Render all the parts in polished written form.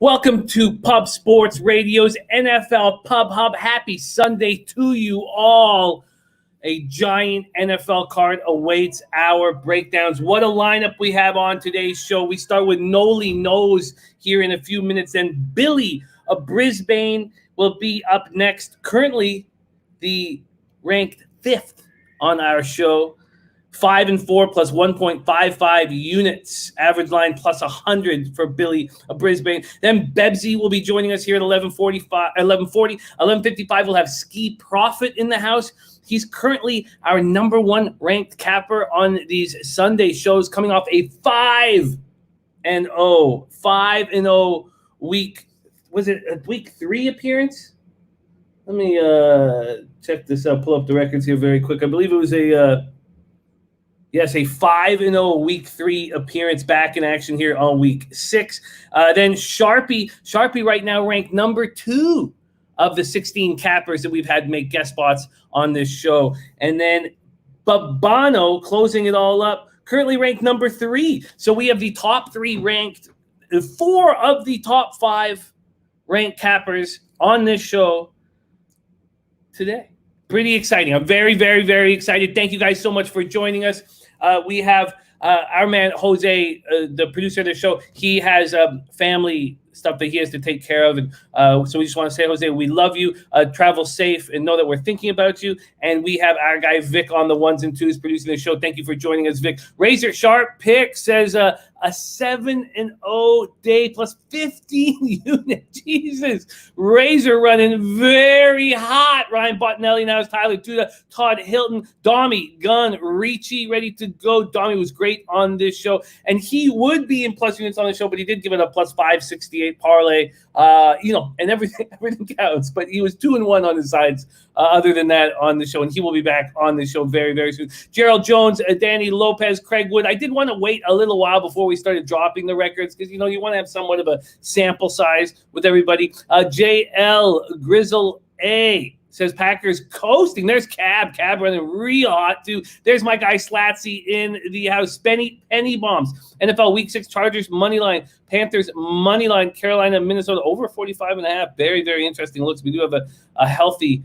Welcome to Pub Sports Radio's NFL Pub Hub. Happy Sunday to you all. A giant NFL card awaits our breakdowns. What a lineup we have on today's show. We start with Noli Knows here in a few minutes. Then Billy of Brisbane will be up next. Currently, the ranked 5th on our show. 5-4 plus 1.55 units. Average line plus 100 for Billy of Brisbane. Then Bebsy will be joining us here at 11:55. We'll have Ski Profit in the house. He's currently our number one ranked capper on these Sunday shows, coming off a 5-0 week. Was it a week 3 appearance? Let me check this out. Pull up the records here very quick. I believe it was a 5-0 week 3 appearance, back in action here on week 6. Then Sharpie right now ranked number 2 of the 16 cappers that we've had make guest spots on this show. And then Babano closing it all up, currently ranked number 3. So we have the top 3 ranked, 4 of the top 5 ranked cappers on this show today. Pretty exciting. I'm very, very, very excited. Thank you guys so much for joining us. We have our man, Jose, the producer of the show. He has family stuff that he has to take care of. And so we just want to say, Jose, we love you. Travel safe and know that we're thinking about you. And we have our guy, Vic, on the 1s and 2s producing the show. Thank you for joining us, Vic. Razor Sharp Pick says a 7-0 day plus 15 units. Jesus. Razor running very hot. Ryan Bottinelli now is Tyler Duda, Todd Hilton, Dommy, Gunn, Ricci ready to go. Dommy was great on this show. And he would be in plus units on the show, but he did give it a plus 568 parlay. And everything counts. But he was 2-1 on his sides. Other than that, on the show, and he will be back on the show very, very soon. Gerald Jones, Danny Lopez, Craig Wood. I did want to wait a little while before we started dropping the records because you want to have somewhat of a sample size with everybody. JL Grizzle A says Packers coasting. There's Cab running real hot too. There's my guy Slatsy in the house. Penny Bombs. NFL Week 6 Chargers money line. Panthers money line. Carolina, Minnesota over 45.5. Very, very interesting looks. We do have a healthy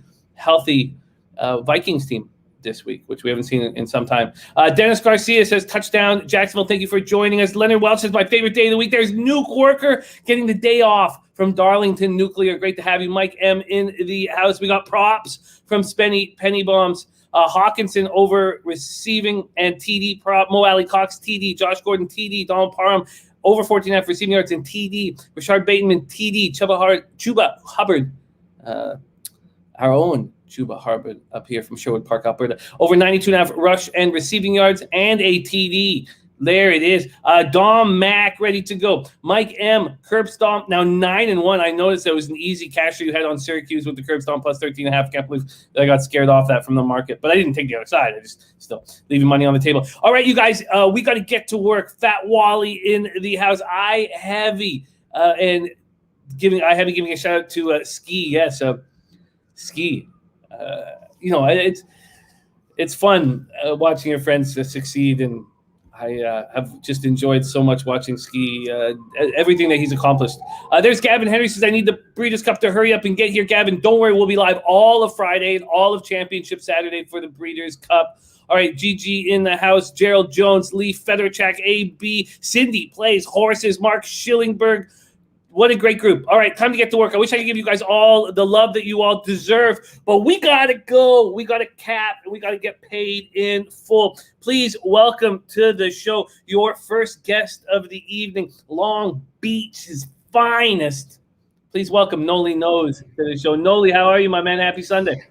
Vikings team this week, which we haven't seen in some time. Dennis Garcia says touchdown Jacksonville. Thank you for joining us. Leonard Welch says my favorite day of the week. There's Nuke Worker getting the day off from Darlington Nuclear. Great to have you. Mike M in the house. We got props from Penny Bombs. Hawkinson over receiving and TD prop. Mo Ali Cox TD. Josh Gordon TD. Donald Parham over 14.5 receiving yards and TD. Rashard Bateman TD. Chuba Hubbard. Our own Chuba Hubbard up here from Sherwood Park, Alberta. Over 92.5 rush and receiving yards and a TD. There it is. Dom Mack ready to go. Mike M. Curb Stomp now 9-1. I noticed that was an easy casher you had on Syracuse with the Curb Stomp plus 13.5. Can't believe that I got scared off that from the market, but I didn't take the other side. I just still leaving money on the table. All right, you guys, we got to get to work. Fat Wally in the house. I heavy giving a shout out to Ski. Yes, Ski. It's fun watching your friends succeed, and I have just enjoyed so much watching Ski, everything that he's accomplished. There's Gavin Henry says, I need the Breeders' Cup to hurry up and get here. Gavin, don't worry. We'll be live all of Friday and all of Championship Saturday for the Breeders' Cup. All right, GG in the house. Gerald Jones, Lee Featherchak, AB, Cindy Plays, Horses, Mark Schillingberg. What a great group. All right, time to get to work. I wish I could give you guys all the love that you all deserve, but we got to go. We got to cap, and we got to get paid in full. Please welcome to the show your first guest of the evening, Long Beach's finest. Please welcome Noli Knows to the show. Noli, how are you, my man? Happy Sunday.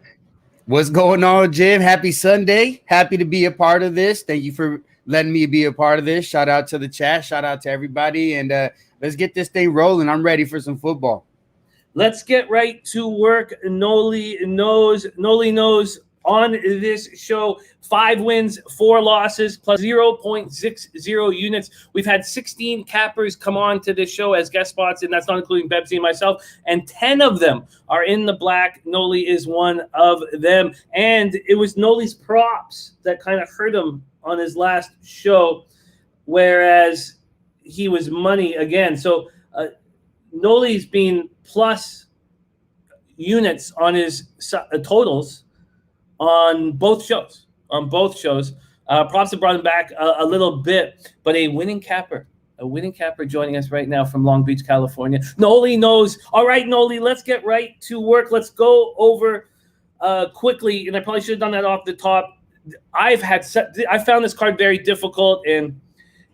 What's going on, Jim? Happy Sunday. Happy to be a part of this. Thank you for letting me be a part of this. Shout out to the chat. Shout out to everybody. And let's get this thing rolling. I'm ready for some football. Let's get right to work. Noli knows on this show. 5 wins, 4 losses, plus 0.60 units. We've had 16 cappers come on to this show as guest spots, and that's not including Bebsy and myself. And 10 of them are in the black. Noli is one of them. And it was Noli's props that kind of hurt him on his last show, whereas he was money again. So Noli's been plus units on his totals on both shows. Props have brought him back a little bit, but a winning capper joining us right now from Long Beach, California. Noli knows. All right, Noli, let's get right to work. Let's go over quickly, and I probably should have done that off the top. I found this card very difficult, and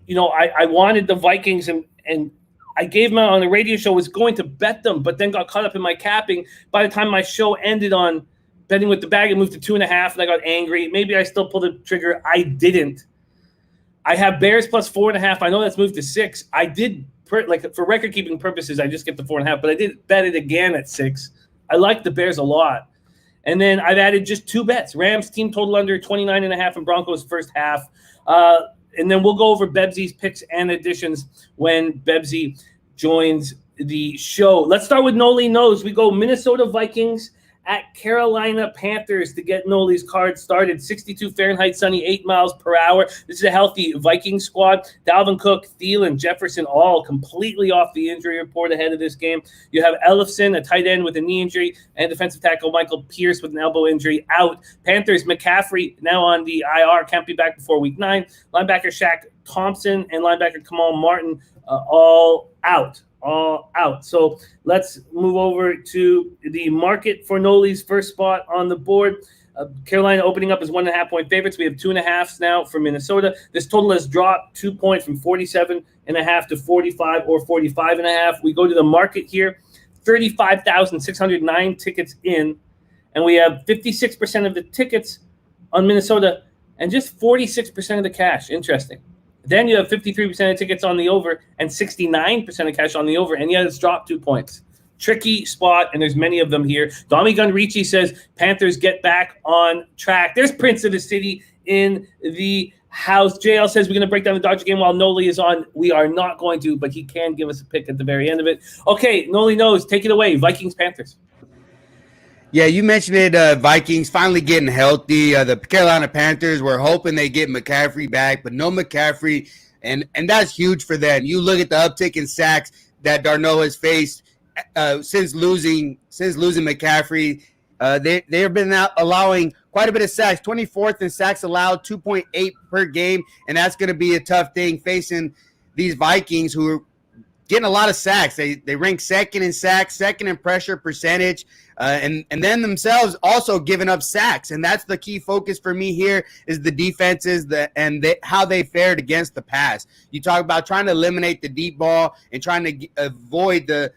I wanted the Vikings, and I gave them out on the radio show, was going to bet them, but then got caught up in my capping. By the time my show ended on betting with the bag, it moved to 2.5, and I got angry. Maybe I still pulled the trigger. I didn't. I have Bears plus 4.5. I know that's moved to 6. I did, for record-keeping purposes, I just get the 4.5, but I did bet it again at 6. I like the Bears a lot. And then I've added just 2 bets. Rams team total under 29.5 and Broncos first half. And then we'll go over Bebsy's picks and additions when Bebsy joins the show. Let's start with Noli Knows. We go Minnesota Vikings at Carolina Panthers to get Noli's card started. 62 Fahrenheit, sunny, 8 miles per hour. This is a healthy Viking squad. Dalvin Cook, Thielen, Jefferson, all completely off the injury report ahead of this game. You have Ellefson, a tight end with a knee injury, and defensive tackle Michael Pierce with an elbow injury out. Panthers, McCaffrey now on the IR, can't be back before week 9. Linebacker Shaq Thompson and linebacker Kamal Martin all out. So let's move over to the market for Noli's first spot on the board. Carolina opening up as 1.5-point favorites. We have 2.5s now for Minnesota. This total has dropped 2 points from 47.5 to 45 or 45.5. We go to the market here, 35,609 tickets in, and we have 56% of the tickets on Minnesota and just 46% of the cash. Interesting. Then you have 53% of tickets on the over and 69% of cash on the over, and yet it's dropped 2 points. Tricky spot, and there's many of them here. Dami Gunrici says Panthers get back on track. There's Prince of the City in the house. JL says we're going to break down the Dodger game while Noli is on. We are not going to, but he can give us a pick at the very end of it. Okay, Noli knows. Take it away. Vikings, Panthers. Yeah, you mentioned it, Vikings finally getting healthy. The Carolina Panthers were hoping they get McCaffrey back, but no McCaffrey, and that's huge for them. You look at the uptick in sacks that Darnold has faced since losing McCaffrey. They have been allowing quite a bit of sacks, 24th in sacks allowed, 2.8 per game, and that's going to be a tough thing facing these Vikings who are getting a lot of sacks. They rank second in sacks, second in pressure percentage, and then themselves also giving up sacks. And that's the key focus for me here is the defenses how they fared against the pass. You talk about trying to eliminate the deep ball and trying to avoid the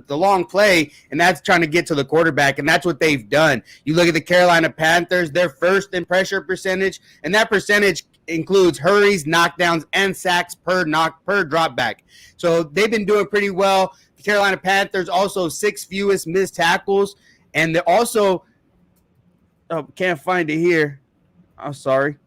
long play, and that's trying to get to the quarterback, and that's what they've done. You look at the Carolina Panthers, they're first in pressure percentage, and that percentage includes hurries, knockdowns, and sacks per drop back. So they've been doing pretty well. The Carolina Panthers also 6th fewest missed tackles, and they're also can't find it here. I'm sorry.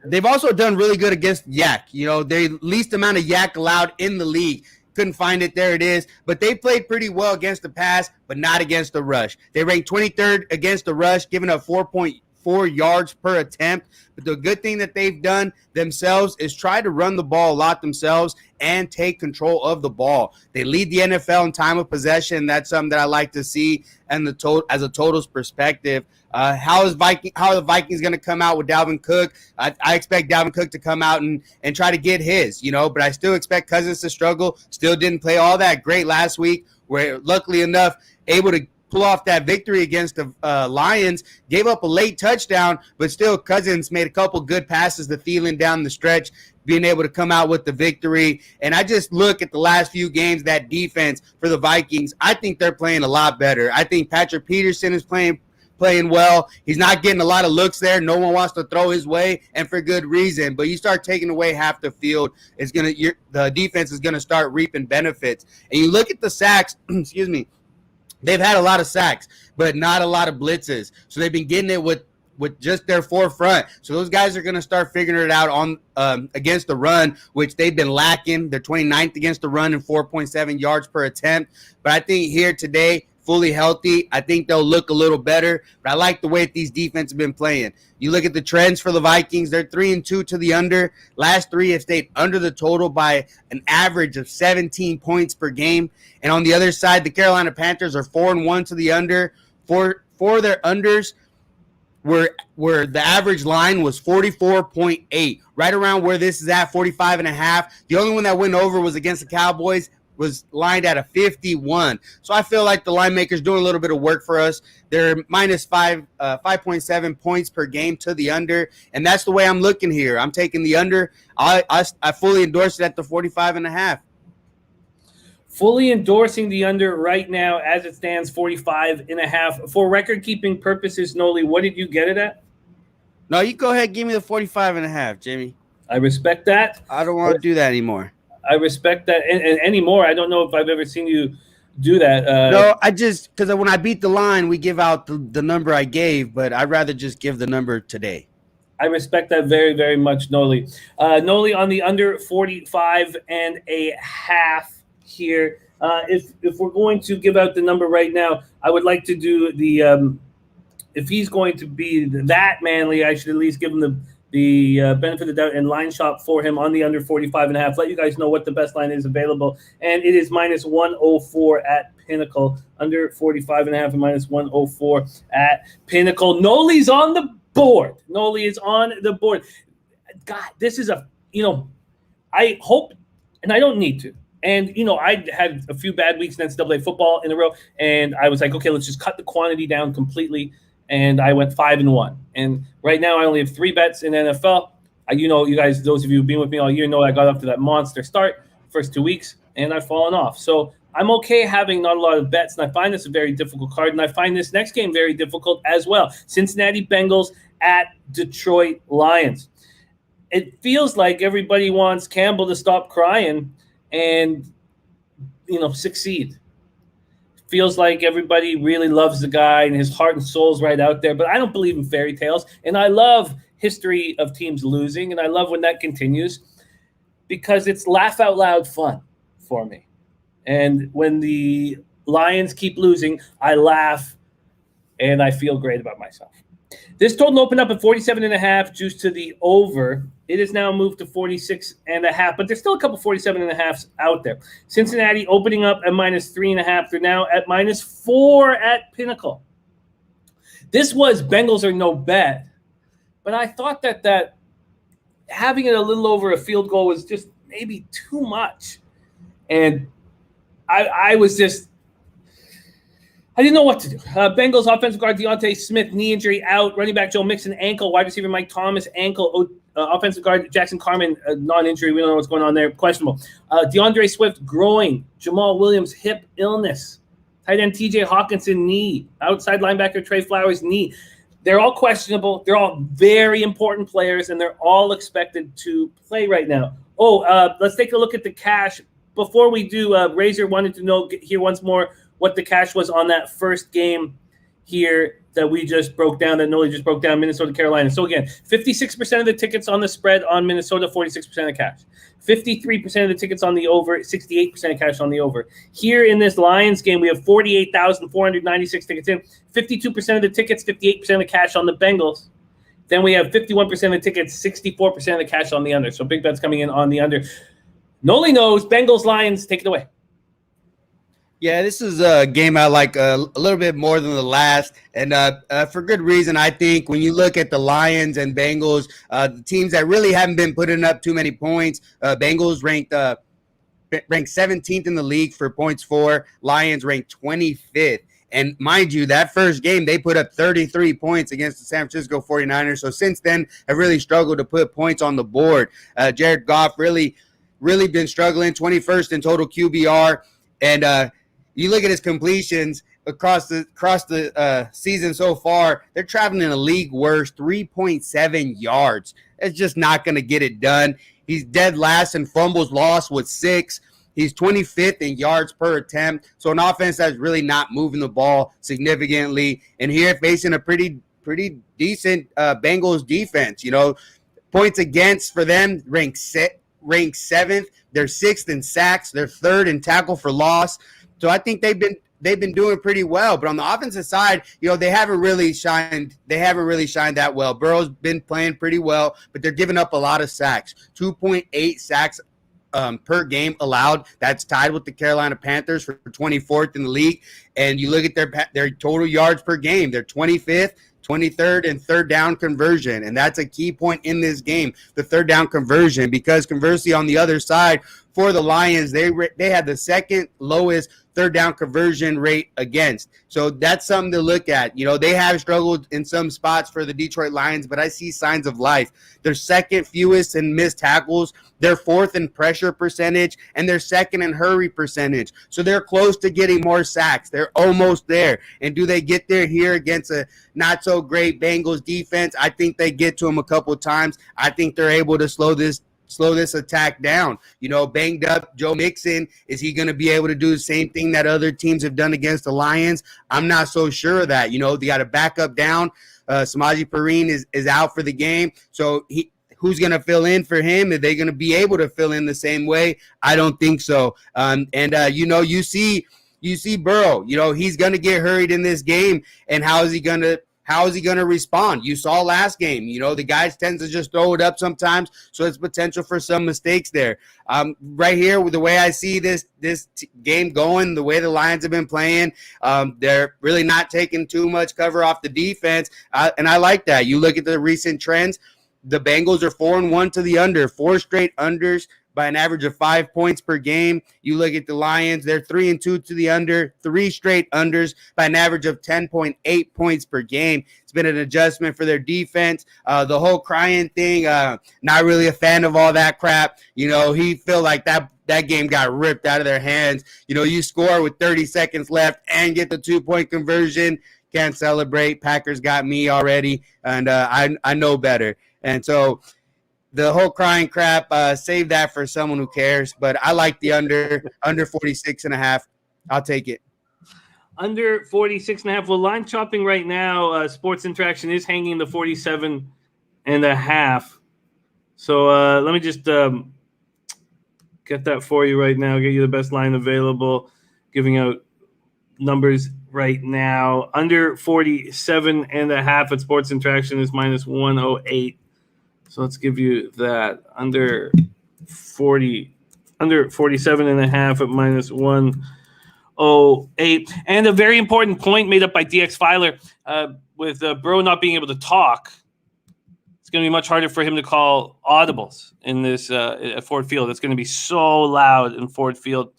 They've also done really good against yak. The least amount of yak allowed in the league. Couldn't find it. There it is. But they played pretty well against the pass, but not against the rush. They ranked 23rd against the rush, giving up 4.4 yards per attempt. But the good thing that they've done themselves is try to run the ball a lot themselves and take control of the ball. They lead the NFL in time of possession. That's something that I like to see and as a totals perspective. How are the Vikings going to come out with Dalvin Cook? I expect Dalvin Cook to come out and try to get his, but I still expect Cousins to struggle. Still didn't play all that great last week, where luckily enough able to pull off that victory against the Lions, gave up a late touchdown, but still Cousins made a couple good passes to Thielen down the stretch, being able to come out with the victory. And I just look at the last few games, that defense for the Vikings, I think they're playing a lot better. I think Patrick Peterson is playing well. He's not getting a lot of looks there. No one wants to throw his way, and for good reason. But you start taking away half the field, the defense is going to start reaping benefits. And you look at the sacks, excuse me, they've had a lot of sacks, but not a lot of blitzes. So they've been getting it with just their forefront. So those guys are going to start figuring it out on against the run, which they've been lacking. They're 29th against the run and 4.7 yards per attempt. But I think here today, fully healthy, I think they'll look a little better. But I like the way these defenses have been playing. You look at the trends for the Vikings, they're 3-2 to the under. Last three have stayed under the total by an average of 17 points per game. And on the other side, the Carolina Panthers are 4-1 to the under. For their unders, where the average line was 44.8, right around where this is at, 45.5. The only one that went over was against the Cowboys, was lined at a 51. So I feel like the line makers doing a little bit of work for us. They're minus 5.7 points per game to the under, and that's the way I'm looking here. I'm taking the under. I fully endorse it at the 45.5. Fully endorsing the under right now as it stands, 45.5. For record-keeping purposes, Noli, what did you get it at? No, you go ahead. Give me the 45.5, Jimmy. I respect that. I don't want to do that anymore. I respect that. And anymore, I don't know if I've ever seen you do that. No, I just, because when I beat the line, we give out the number I gave, but I'd rather just give the number today. I respect that very, very much, Noli. Noli on the under 45.5 here. If we're going to give out the number right now, I would like to do the if he's going to be that manly, I should at least give him the benefit of the doubt and line shop for him on the under 45.5. Let you guys know what the best line is available, and it is minus 104 at Pinnacle. Under 45.5 and minus 104 at Pinnacle. Noli's on the board. Noli is on the board. God, this is I hope, and I don't need to. And, I had a few bad weeks in NCAA football in a row, and I was like, okay, let's just cut the quantity down completely. And I went 5-1. And right now I only have 3 bets in NFL. You guys, those of you who've been with me all year know I got off to that monster start first 2 weeks, and I've fallen off. So I'm okay having not a lot of bets, and I find this a very difficult card, and I find this next game very difficult as well. Cincinnati Bengals at Detroit Lions. It feels like everybody wants Campbell to stop crying and, succeed. Feels like everybody really loves the guy and his heart and soul's right out there. But I don't believe in fairy tales. And I love history of teams losing. And I love when that continues because it's laugh out loud fun for me. And when the Lions keep losing, I laugh and I feel great about myself. This total opened up at 47.5, juice to the over. It is now moved to 46.5, but there's still a couple 47.5s out there. Cincinnati opening up at minus 3.5. They're now at minus 4 at Pinnacle. This was Bengals or no bet, but I thought that having it a little over a field goal was just maybe too much. And I was just – I didn't know what to do. Bengals offensive guard Deontay Smith, knee injury out. Running back Joe Mixon, ankle. Wide receiver Mike Thomas, ankle. Offensive guard Jackson Carman, non-injury. We don't know what's going on there. Questionable. DeAndre Swift, groin. Jamal Williams, hip illness. Tight end TJ Hawkinson, knee. Outside linebacker Trey Flowers, knee. They're all questionable. They're all very important players, and they're all expected to play right now. Let's take a look at the cash. Before we do, Razor wanted to hear once more what the cash was on that first game here that we just broke down, that Noli just broke down, Minnesota, Carolina. So again, 56% of the tickets on the spread on Minnesota, 46% of cash. 53% of the tickets on the over, 68% of cash on the over. Here in this Lions game, we have 48,496 tickets in, 52% of the tickets, 58% of the cash on the Bengals. Then we have 51% of the tickets, 64% of the cash on the under. So big bets coming in on the under. Noli knows, Bengals, Lions, take it away. Yeah, this is a game I like a little bit more than the last, and for good reason. I think when you look at the Lions and Bengals, the teams that really haven't been putting up too many points, Bengals ranked 17th in the league for points for, Lions ranked 25th. And mind you, that first game, they put up 33 points against the San Francisco 49ers. So since then, have really struggled to put points on the board. Jared Goff really been struggling, 21st in total QBR, and you look at his completions across the season so far, they're traveling in a league worst 3.7 yards. It's just not going to get it done. He's dead last in fumbles lost with 6. He's 25th in yards per attempt. So an offense that's really not moving the ball significantly. And here facing a pretty decent Bengals defense. Points against for them ranked 7th. They're 6th in sacks. They're 3rd in tackle for loss. So I think they've they've been doing pretty well. But on the offensive side, they haven't really shined. They haven't really shined that well. Burrow's been playing pretty well, but they're giving up a lot of sacks. 2.8 sacks per game allowed. That's tied with the Carolina Panthers for 24th in the league. And you look at their total yards per game. They're 25th, 23rd, and third down conversion. And that's a key point in this game, the third down conversion, because conversely on the other side for the Lions, they had the second lowest third down conversion rate against. So that's something to look at. They have struggled in some spots for the Detroit Lions, but I see signs of life. They're second fewest in missed tackles. They're fourth in pressure percentage, and they're second in hurry percentage. So they're close to getting more sacks. They're almost there. And do they get there here against a not-so-great Bengals defense? I think they get to them a couple of times. I think they're able to slow this attack down. Banged up Joe Mixon, is he going to be able to do the same thing that other teams have done against the Lions? I'm not so sure of that. They got to back up down. Samaje Perine is out for the game. So who's going to fill in for him? Are they going to be able to fill in the same way? I don't think so. You see Burrow, he's going to get hurried in this game. And how is he going to respond? You saw last game, the guys tend to just throw it up sometimes, so it's potential for some mistakes there. Right here, with the way I see this game going, the way the Lions have been playing, they're really not taking too much cover off the defense, and I like that. You look at the recent trends, the Bengals are 4-1 to the under, 4 straight unders by an average of 5 points per game. You look at the Lions, they're 3-2 to the under, 3 straight unders by an average of 10.8 points per game. It's been an adjustment for their defense. The whole crying thing, not really a fan of all that crap. He felt like that game got ripped out of their hands. You score with 30 seconds left and get the 2-point conversion. Can't celebrate. Packers got me already, and I know better. And so the whole crying crap, save that for someone who cares. But I like the under 46.5. I'll take it. Under 46.5. Well, line chopping right now, Sports Interaction is hanging the 47.5. So let me just get that for you right now, get you the best line available, giving out numbers right now. Under 47.5 at Sports Interaction is minus 108. So let's give you that. Under 47.5 at minus 108. And a very important point made up by DX Filer, with Burrow not being able to talk, it's going to be much harder for him to call audibles in this at Ford Field. It's going to be so loud in Ford Field.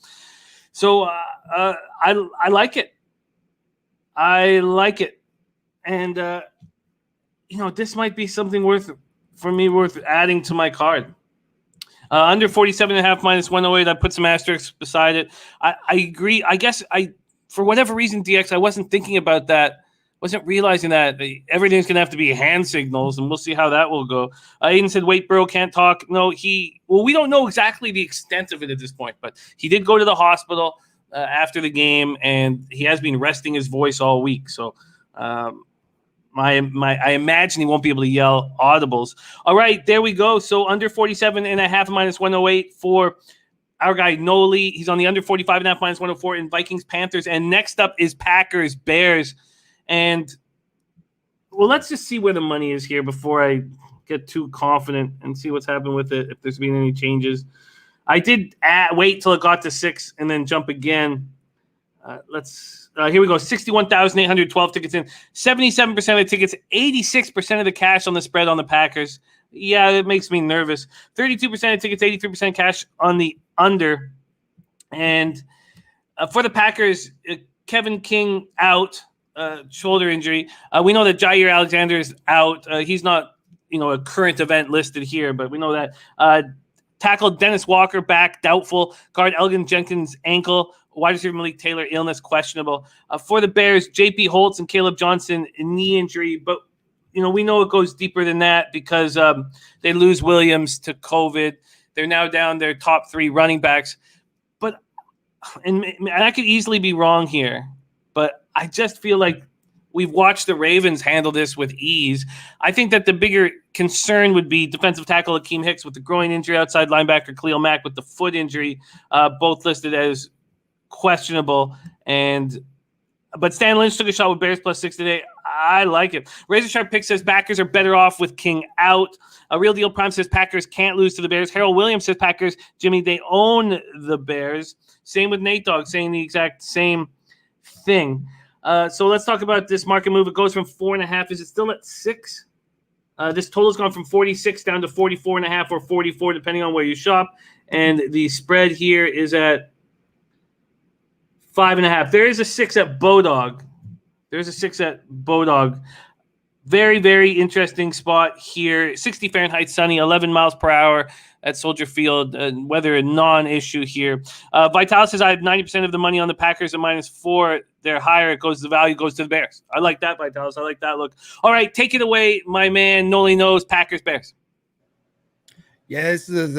So I like it. I like it. And, this might be something worth adding to my card. Under 47.5 minus 108, I put some asterisks beside it. I agree. I guess for whatever reason, DX, I wasn't thinking about that. Wasn't realizing that everything's going to have to be hand signals, and we'll see how that will go. Aiden said, wait, Burrow can't talk. No, we don't know exactly the extent of it at this point, but he did go to the hospital after the game, and he has been resting his voice all week. So, I imagine he won't be able to yell audibles. All right, there we go. So under 47.5 minus 108 for our guy Noli. He's on the under 45.5 minus 104 in Vikings Panthers. And next up is Packers Bears. And well, let's just see where the money is here before I get too confident and see what's happened with it, if there's been any changes. I did wait till it got to 6 and then jump again. Here we go. 61,812 tickets in. 77% of the tickets, 86% of the cash on the spread on the Packers. Yeah, it makes me nervous. 32% of tickets, 83% cash on the under. And for the Packers, Kevin King out, shoulder injury. We know that Jair Alexander is out. He's not, a current event listed here, but we know that. Tackle Dennis Walker back, doubtful. Guard Elgin Jenkins ankle. Wide receiver Malik Taylor illness questionable. For the Bears, J.P. Holtz and Caleb Johnson knee injury, but we know it goes deeper than that because they lose Williams to COVID. They're now down their top 3 running backs. But and I could easily be wrong here, but I just feel like we've watched the Ravens handle this with ease. I think that the bigger concern would be defensive tackle Akeem Hicks with the groin injury, outside linebacker Khalil Mack with the foot injury, both listed as questionable. And But Stan Lynch took a shot with Bears +6 today. I like it. Razor Sharp Pick says Packers are better off with King out. A Real Deal Prime says Packers can't lose to the Bears. Harold Williams says Packers, Jimmy, they own the Bears. Same with Nate Dogg saying the exact same thing. So let's talk about this market move. It goes from 4.5. Is it still at 6? This total's gone from 46 down to 44.5 or 44, depending on where you shop. And the spread here is at 5.5. There is a 6 at Bodog. Very, very interesting spot here. 60 Fahrenheit, sunny, 11 miles per hour at Soldier Field. Weather a non-issue here. Vitalis says I have 90% of the money on the Packers at -4. They're higher. The value goes to the Bears. I like that, Vitalis. I like that look. All right, take it away, my man. Noli knows Packers Bears. Yeah, this is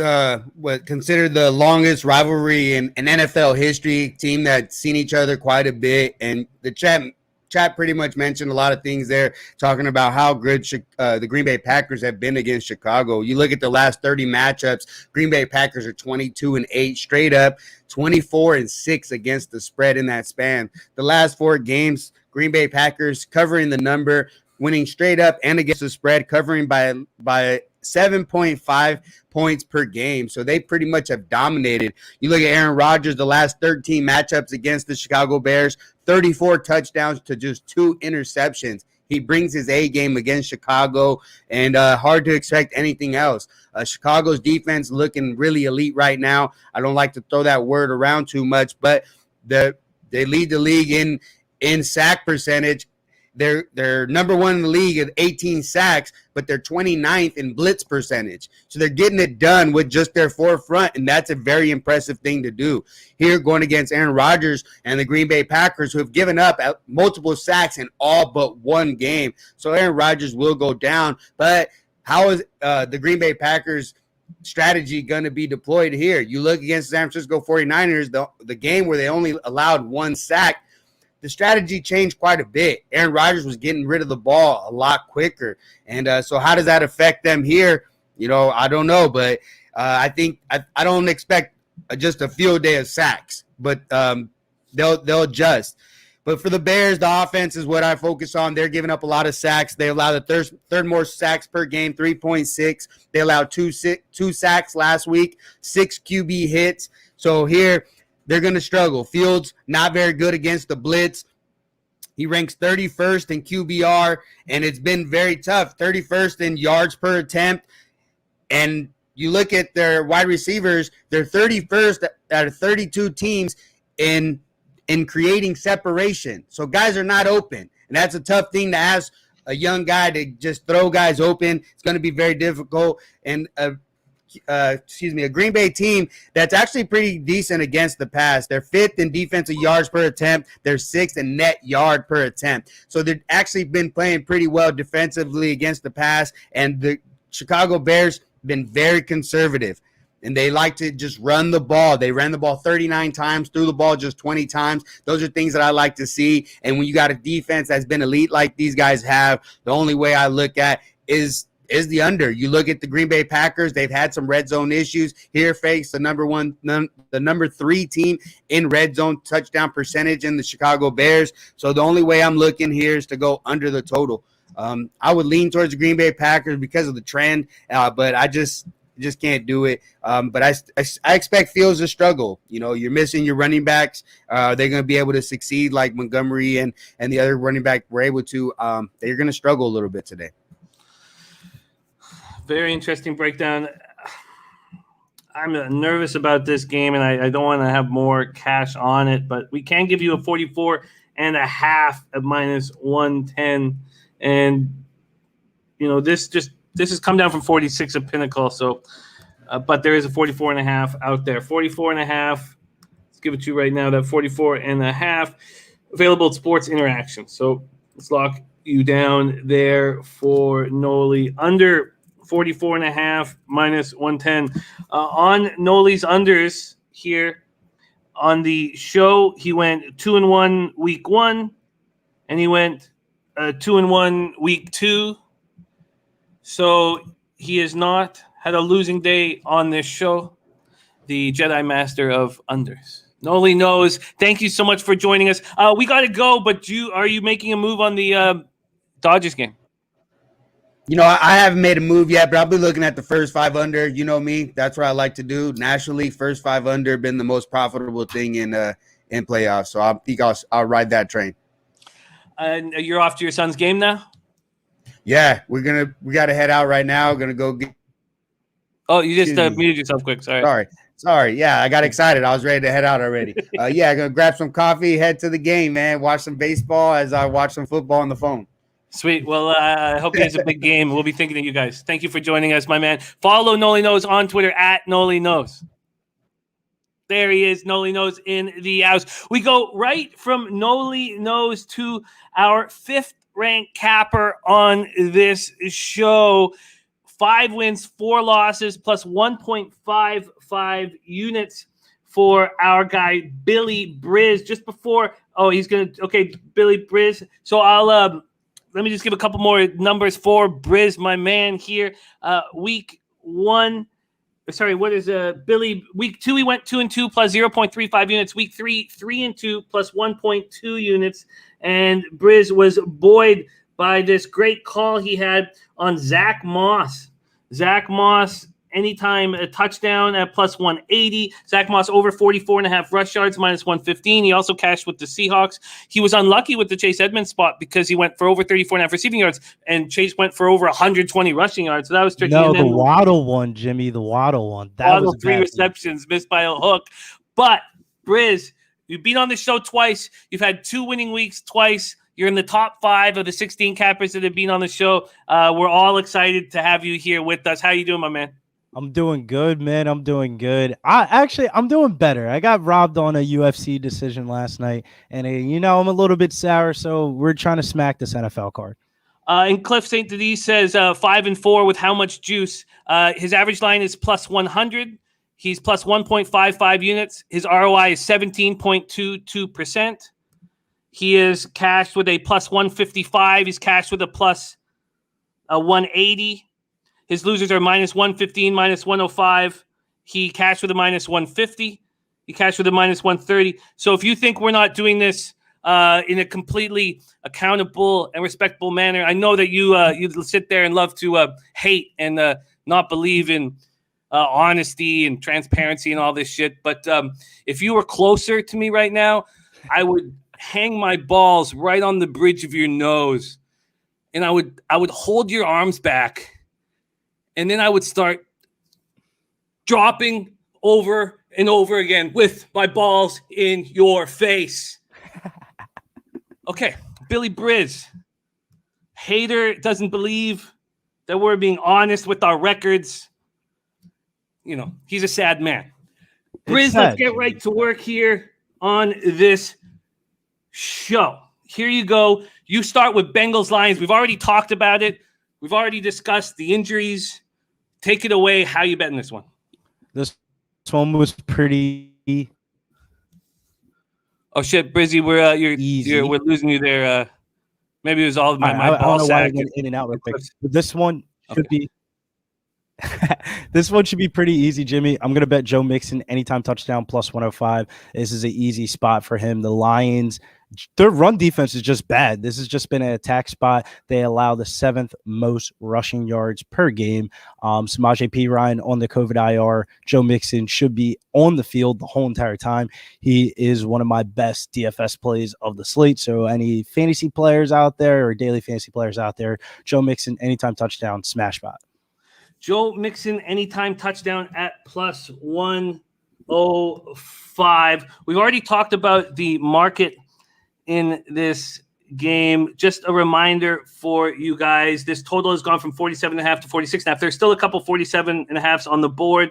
what considered the longest rivalry in NFL history. Team that's seen each other quite a bit, and the chat pretty much mentioned a lot of things there, talking about how good the Green Bay Packers have been against Chicago. You look at the last 30 matchups, Green Bay Packers are 22-8 straight up, 24-6 against the spread in that span. The last 4 games, Green Bay Packers covering the number, winning straight up and against the spread, covering by 7.5 points per game. So they pretty much have dominated. You look at Aaron Rodgers, the last 13 matchups against the Chicago Bears, 34 touchdowns to just 2 interceptions. He brings his A game against Chicago, and hard to expect anything else. Chicago's defense looking really elite right now. I don't like to throw that word around too much, but they lead the league in sack percentage. They're number 1 in the league at 18 sacks, but they're 29th in blitz percentage. So they're getting it done with just their forefront, and that's a very impressive thing to do. Here, going against Aaron Rodgers and the Green Bay Packers, who have given up multiple sacks in all but 1 game. So Aaron Rodgers will go down. But how is the Green Bay Packers strategy going to be deployed here? You look against the San Francisco 49ers, the game where they only allowed 1 sack, the strategy changed quite a bit. Aaron Rodgers was getting rid of the ball a lot quicker. And so how does that affect them here? I don't know, but I think I don't expect just a field day of sacks, but they'll adjust. But for the Bears, the offense is what I focus on. They're giving up a lot of sacks. They allow the third more sacks per game, 3.6. They allowed 2 sacks last week, 6 QB hits. So here, they're going to struggle. Fields, not very good against the blitz. He ranks 31st in QBR, and it's been very tough. 31st in yards per attempt. And you look at their wide receivers, they're 31st out of 32 teams in creating separation. So guys are not open. And that's a tough thing to ask a young guy to just throw guys open. It's going to be very difficult. And a Green Bay team that's actually pretty decent against the pass. They're 5th in defensive yards per attempt. They're 6th in net yard per attempt. So they've actually been playing pretty well defensively against the pass. And the Chicago Bears been very conservative. And they like to just run the ball. They ran the ball 39 times, threw the ball just 20 times. Those are things that I like to see. And when you got a defense that's been elite like these guys have, the only way I look at is the under. You look at the Green Bay Packers, they've had some red zone issues. Here face the number 3 team in red zone touchdown percentage in the Chicago Bears. So the only way I'm looking here is to go under the total. I would lean towards the Green Bay Packers because of the trend, but I just can't do it. But I expect Fields to struggle. You're missing your running backs. They're going to be able to succeed like Montgomery and the other running back were able to. They're going to struggle a little bit today. Very interesting breakdown. I'm nervous about this game, and I don't want to have more cash on it, but we can give you a 44.5 at -110. And, this has come down from 46 at Pinnacle. So, but there is a 44.5 out there. 44.5. Let's give it to you right now. That 44.5 available at Sports Interaction. So let's lock you down there for Noli under 44.5 -110. On Noli's unders here on the show, he went 2-1 week 1, and he went 2-1 week 2. So he has not had a losing day on this show. The Jedi Master of unders. Noli knows. Thank you so much for joining us. We got to go, but are you making a move on the Dodgers game? I haven't made a move yet, but I'll be looking at the first 5 under. You know me. That's what I like to do. Nationally, first 5 under been the most profitable thing in playoffs. So I think I'll ride that train. And you're off to your son's game now? Yeah, we got to head out right now. Gonna go get. Oh, you just muted yourself quick. Sorry. Yeah, I got excited. I was ready to head out already. Gonna grab some coffee, head to the game, man. Watch some baseball as I watch some football on the phone. Sweet. Well, I hope he has a big game. We'll be thinking of you guys. Thank you for joining us, my man. Follow Noli Knows on Twitter at Noli Knows. There he is, Noli Knows in the house. We go right from Noli Knows to our 5th ranked capper on this show. 5 wins, 4 losses, plus 1.55 units for our guy, Billy Briz. Just before, Billy Briz. So let me just give a couple more numbers for Briz, my man here. Week 1, Billy? Week 2, he went 2-2 plus 0.35 units. Week 3, 3-2 plus 1.2 units. And Briz was buoyed by this great call he had on Zach Moss. Zach Moss, anytime a touchdown at plus 180. Zach Moss over 44.5 rush yards, minus 115. He also cashed with the Seahawks. He was unlucky with the Chase Edmonds spot because he went for over 34.5 receiving yards, and Chase went for over 120 rushing yards. So that was tricky. No, the Waddle one, Jimmy, the Waddle one. That was 3 receptions, missed by a hook. But, Briz, you've been on the show twice. You've had 2 winning weeks twice. You're in the top 5 of the 16 cappers that have been on the show. We're all excited to have you here with us. How you doing, my man? I'm doing good, man. I'm doing good. I'm doing better. I got robbed on a UFC decision last night, and I'm a little bit sour, so we're trying to smack this NFL card. And Cliff St. Didier says 5-4 with how much juice? His average line is plus 100. He's plus 1.55 units. His ROI is 17.22%. He is cashed with a plus 155. He's cashed with a plus 180. His losers are minus 115, minus 105. He cashed with a minus 150. He cashed with a minus 130. So if you think we're not doing this in a completely accountable and respectable manner, I know that you sit there and love to hate and not believe in honesty and transparency and all this shit. But if you were closer to me right now, I would hang my balls right on the bridge of your nose, and I would hold your arms back, and then I would start dropping over and over again with my balls in your face. Okay, Billy Briz. Hater doesn't believe that we're being honest with our records. He's a sad man. Briz, let's get right to work here on this show. Here you go. You start with Bengals Lions. We've already talked about it. We've already discussed the injuries. Take it away. How you betting this one? This one was pretty. Oh shit, Brizzy, we're losing you there. Maybe it was all my ball sack. I don't know why I went in and out real quick. But this one should be. This one should be pretty easy, Jimmy. I'm gonna bet Joe Mixon anytime touchdown plus 105. This is an easy spot for him. The Lions, their run defense is just bad. This has just been an attack spot. They allow the 7th most rushing yards per game. Samaje Perine on the COVID IR. Joe Mixon should be on the field the whole entire time. He is one of my best DFS plays of the slate. So any fantasy players out there or daily fantasy players out there, Joe Mixon anytime touchdown, smash spot. Joe Mixon anytime touchdown at plus 105. We've already talked about the market in this game. Just a reminder for you guys, this total has gone from 47.5 to 46.5. There's still a couple 47.5s on the board.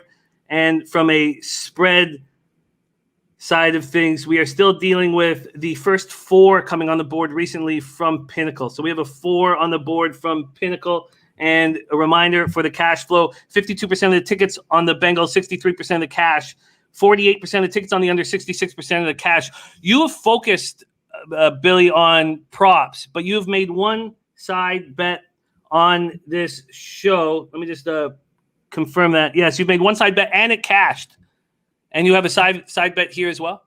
And from a spread side of things, we are still dealing with the first 4 coming on the board recently from Pinnacle. So we have a 4 on the board from Pinnacle. And a reminder for the cash flow, 52% of the tickets on the Bengals, 63% of the cash, 48% of the tickets on the under, 66% of the cash. You have focused, Billy, on props, but you have made one side bet on this show. Let me just confirm that. Yes, you've made one side bet and it cashed. And you have a side bet here as well?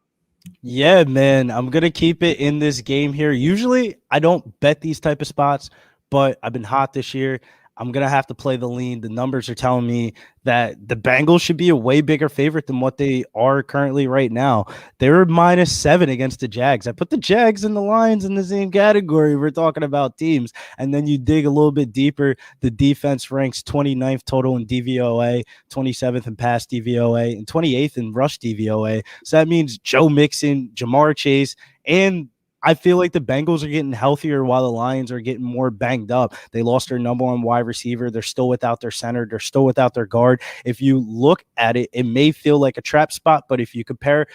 Yeah, man. I'm gonna keep it in this game here. Usually I don't bet these type of spots, but I've been hot this year. I'm gonna have to play the lean. The numbers are telling me that the Bengals should be a way bigger favorite than what they are currently right now. They're -7 against the Jags. I put the Jags and the Lions in the same category. We're talking about teams. And then you dig a little bit deeper. The defense ranks 29th total in DVOA, 27th in pass DVOA, and 28th in rush DVOA. So that means Joe Mixon, Jamar Chase, and I feel like the Bengals are getting healthier while the Lions are getting more banged up. They lost their number one wide receiver. They're still without their center. They're still without their guard. If you look at it, it may feel like a trap spot, but if you compare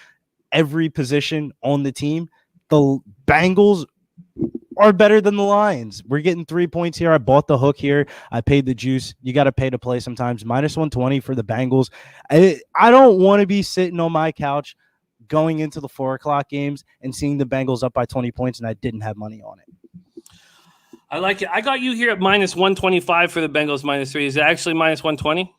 every position on the team, the Bengals are better than the Lions. We're getting 3 points here. I bought the hook here. I paid the juice. You got to pay to play sometimes. -120 for the Bengals. I don't want to be sitting on my couch going into the 4:00 games and seeing the Bengals up by 20 points, and I didn't have money on it. I like it. I got you here at -125 for the Bengals -3. Is it actually -120?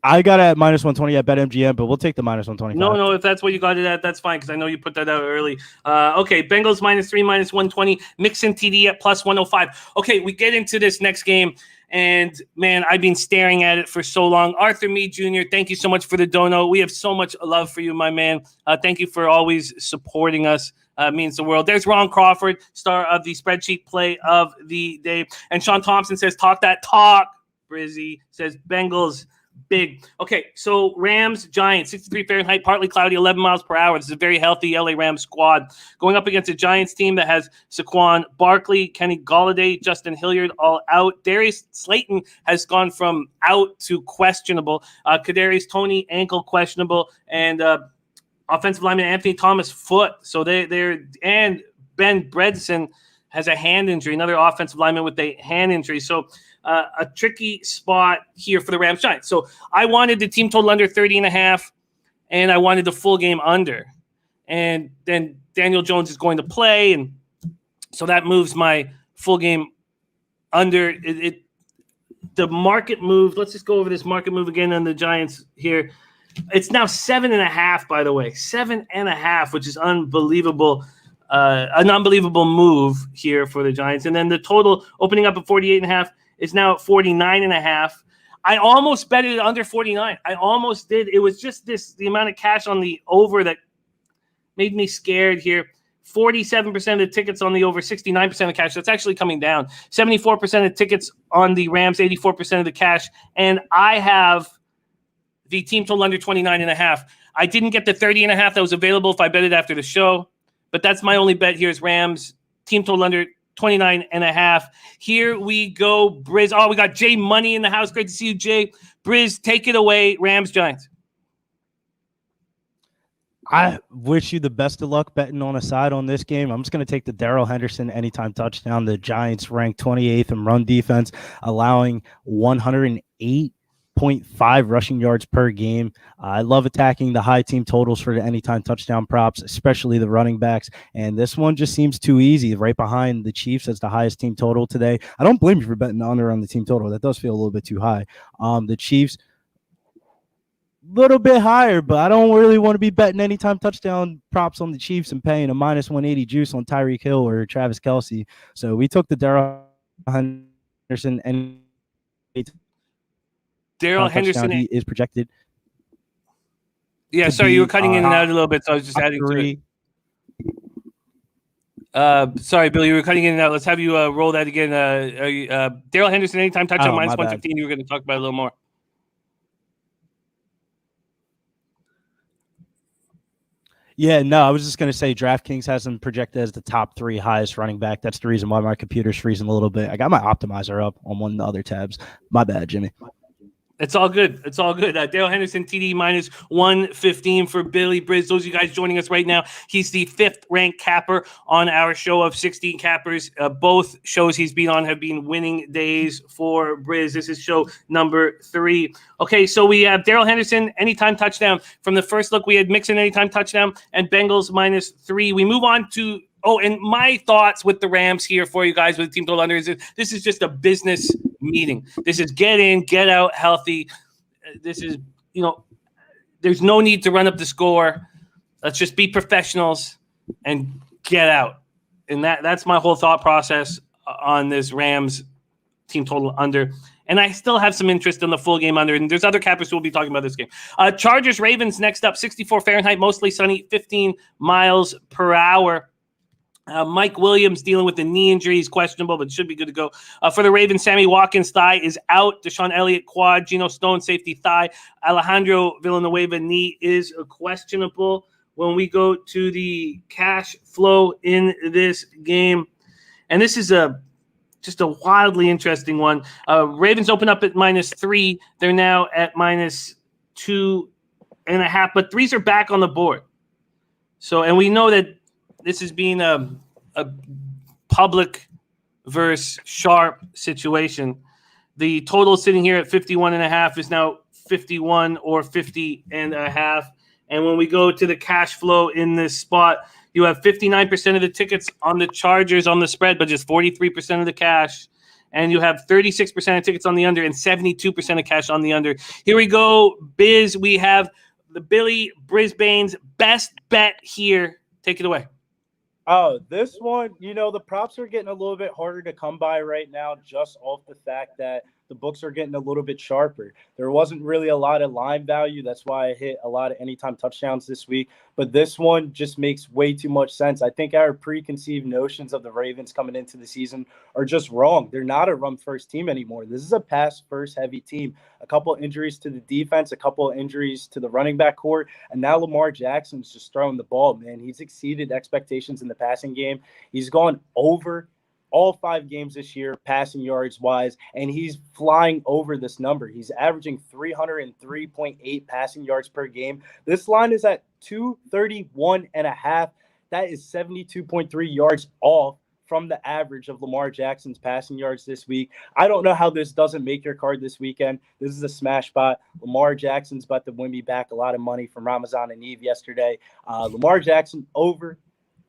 I got it at -120 at BetMGM, but we'll take the -125. No, if that's what you got it at, that's fine because I know you put that out early. Okay, Bengals -3, -120. Mixon TD at +105. Okay, we get into this next game. And, man, I've been staring at it for so long. Arthur Mead Jr., thank you so much for the dono. We have so much love for you, my man. Thank you for always supporting us. Means the world. There's Ron Crawford, star of the spreadsheet play of the day. And Sean Thompson says, talk that talk. Brizzy says, Bengals big. Okay, so Rams, Giants, 63 Fahrenheit, partly cloudy, 11 miles per hour. This is a very healthy LA Rams squad. Going up against a Giants team that has Saquon Barkley, Kenny Golladay, Justin Hilliard all out. Darius Slayton has gone from out to questionable. Kadarius Toney, ankle questionable. And offensive lineman Anthony Thomas, foot. So they're and Ben Bredesen has a hand injury, another offensive lineman with a hand injury. So a tricky spot here for the Rams Giants. So I wanted the team total under 30.5, and I wanted the full game under. And then Daniel Jones is going to play, and so that moves my full game under. The market move. Let's just go over this market move again on the Giants here. It's now 7.5, by the way, 7.5, which is unbelievable. An unbelievable move here for the Giants. And then the total opening up at 48.5 is now at 49.5. I almost bet it under 49. I almost did. It was just the amount of cash on the over that made me scared here. 47% of the tickets on the over, 69% of cash. That's actually coming down. 74% of tickets on the Rams, 84% of the cash. And I have the team total under 29.5. I didn't get the 30.5 that was available if I bet it after the show. But that's my only bet here is Rams, team total under 29.5. Here we go, Briz. Oh, we got Jay Money in the house. Great to see you, Jay. Briz, take it away. Rams, Giants. I wish you the best of luck betting on a side on this game. I'm just going to take the Darrell Henderson anytime touchdown. The Giants ranked 28th in run defense, allowing 108.5 rushing yards per game. I love attacking the high team totals for the anytime touchdown props, especially the running backs. And this one just seems too easy, right behind the Chiefs as the highest team total today. I don't blame you for betting under on the team total. That does feel a little bit too high. The Chiefs, little bit higher, but I don't really want to be betting anytime touchdown props on the Chiefs and paying a -180 juice on Tyreek Hill or Travis Kelce. So we took the Darrell Henderson and Darrell Henderson is projected. Yeah, sorry, you were cutting in and out a little bit, so I was just adding to it. Sorry, Bill, you were cutting in and out. Let's have you roll that again. Darrell Henderson, anytime touchdown, -115. You were going to talk about it a little more. Yeah, no, I was just going to say DraftKings has him projected as the top 3 highest running back. That's the reason why my computer's freezing a little bit. I got my optimizer up on one of the other tabs. My bad, Jimmy. It's all good. It's all good. Darrell Henderson, TD -115 for Billy Briz. Those of you guys joining us right now, he's the 5th ranked capper on our show of 16 cappers. Both shows he's been on have been winning days for Briz. This is show number 3. Okay, so we have Darrell Henderson, anytime touchdown. From the first look, we had Mixon, anytime touchdown, and Bengals -3. We move on to and my thoughts with the Rams here for you guys with the team total under is this is just a business meeting. This is get in, get out healthy. This is, there's no need to run up the score. Let's just be professionals. and get out. And that's my whole thought process on this Rams team total under. And I still have some interest in the full game under. And there's other cappers who will be talking about this game. Chargers Ravens next up, 64 Fahrenheit, mostly sunny, 15 miles per hour. Mike Williams dealing with the knee injury. He's questionable, but should be good to go. For the Ravens, Sammy Watkins' thigh is out. Deshaun Elliott quad. Geno Stone safety thigh. Alejandro Villanueva knee is questionable. When we go to the cash flow in this game, and this is just a wildly interesting one. Ravens open up at -3. They're now at -2.5, but threes are back on the board. So, and we know that this is being a public versus sharp situation. The total sitting here at 51.5 is now 51 or 50.5. And when we go to the cash flow in this spot, you have 59% of the tickets on the Chargers on the spread, but just 43% of the cash. And you have 36% of tickets on the under and 72% of cash on the under. Here we go, Biz. We have the Billy Brisbane's best bet here. Take it away. Oh, this one, the props are getting a little bit harder to come by right now just off the fact that the books are getting a little bit sharper. There wasn't really a lot of line value. That's why I hit a lot of anytime touchdowns this week. But this one just makes way too much sense. I think our preconceived notions of the Ravens coming into the season are just wrong. They're not a run-first team anymore. This is a pass-first heavy team. A couple of injuries to the defense, a couple of injuries to the running back court, and now Lamar Jackson's just throwing the ball, man. He's exceeded expectations in the passing game. He's gone over all 5 games this year, passing yards wise, and he's flying over this number. He's averaging 303.8 passing yards per game. This line is at 231.5. That is 72.3 yards off from the average of Lamar Jackson's passing yards this week. I don't know how this doesn't make your card this weekend. This is a smash spot. Lamar Jackson's about to win me back a lot of money from Ramazan and Eve yesterday. Lamar Jackson over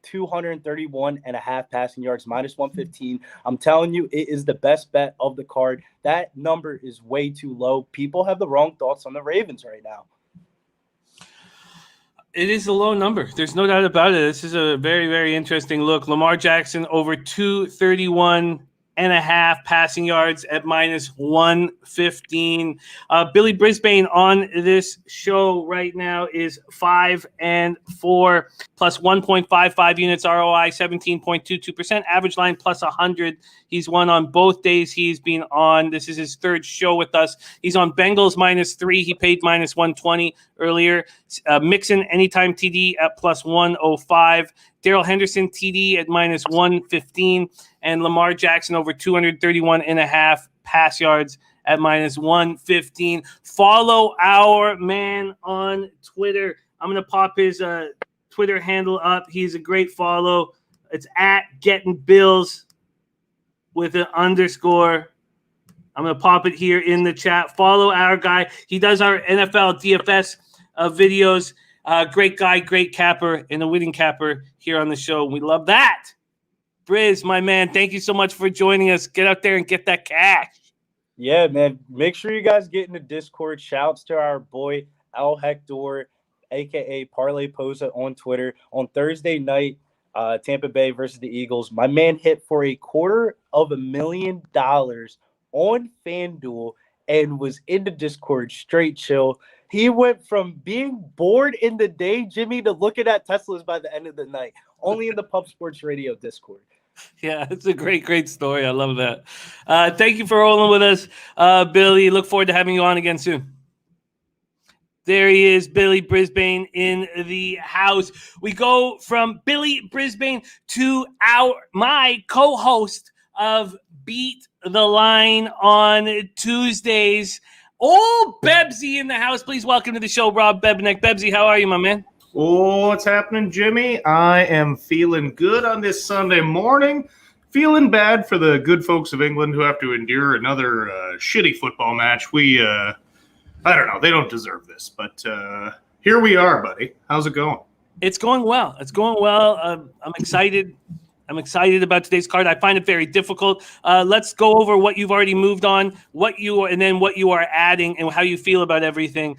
231.5 passing yards, -115. I'm telling you, it is the best bet of the card. That number is way too low. People have the wrong thoughts on the Ravens right now. It is a low number. There's no doubt about it. This is a very, very interesting look. Lamar Jackson over 231.5 passing yards at -115. Billy Brisbane on this show right now is 5-4 plus 1.55 units ROI, 17.22%. Average line plus 100. He's won on both days he's been on. This is his third show with us. He's on Bengals -3. He paid -120 earlier. Mixon anytime TD at plus 105. Darrell Henderson TD at -115. And Lamar Jackson over 231.5 pass yards at -115. Follow our man on Twitter. I'm going to pop his Twitter handle up. He's a great follow. It's at Getting Bills with an underscore. I'm going to pop it here in the chat. Follow our guy. He does our NFL DFS videos. Great guy, great capper, and a winning capper here on the show. We love that. Briz, my man, thank you so much for joining us. Get out there and get that cash. Yeah, man. Make sure you guys get in the Discord. Shouts to our boy Al Hector, a.k.a. Parlay Posa on Twitter. On Thursday night, Tampa Bay versus the Eagles, my man hit for $250,000 on FanDuel and was in the Discord straight chill. He went from being bored in the day, Jimmy, to looking at Teslas by the end of the night, only in the Pub Sports Radio Discord. Yeah, it's a great, great story. I love that. Thank you for rolling with us, Billy. Look forward to having you on again soon. There he is, Billy Brisbane in the house. We go from Billy Brisbane to my co-host of Beat the Line on Tuesdays. Oh, Bebsy in the house. Please welcome to the show, Rob Bebnick. Bebsy, how are you, my man? Oh, what's happening, Jimmy? I am feeling good on this Sunday morning. Feeling bad for the good folks of England who have to endure another shitty football match. I don't know. They don't deserve this, but here we are, buddy. How's it going? It's going well. It's going well. I'm excited. I'm excited about today's card. I find it very difficult. Let's go over what you've already moved on, and then what you are adding and how you feel about everything.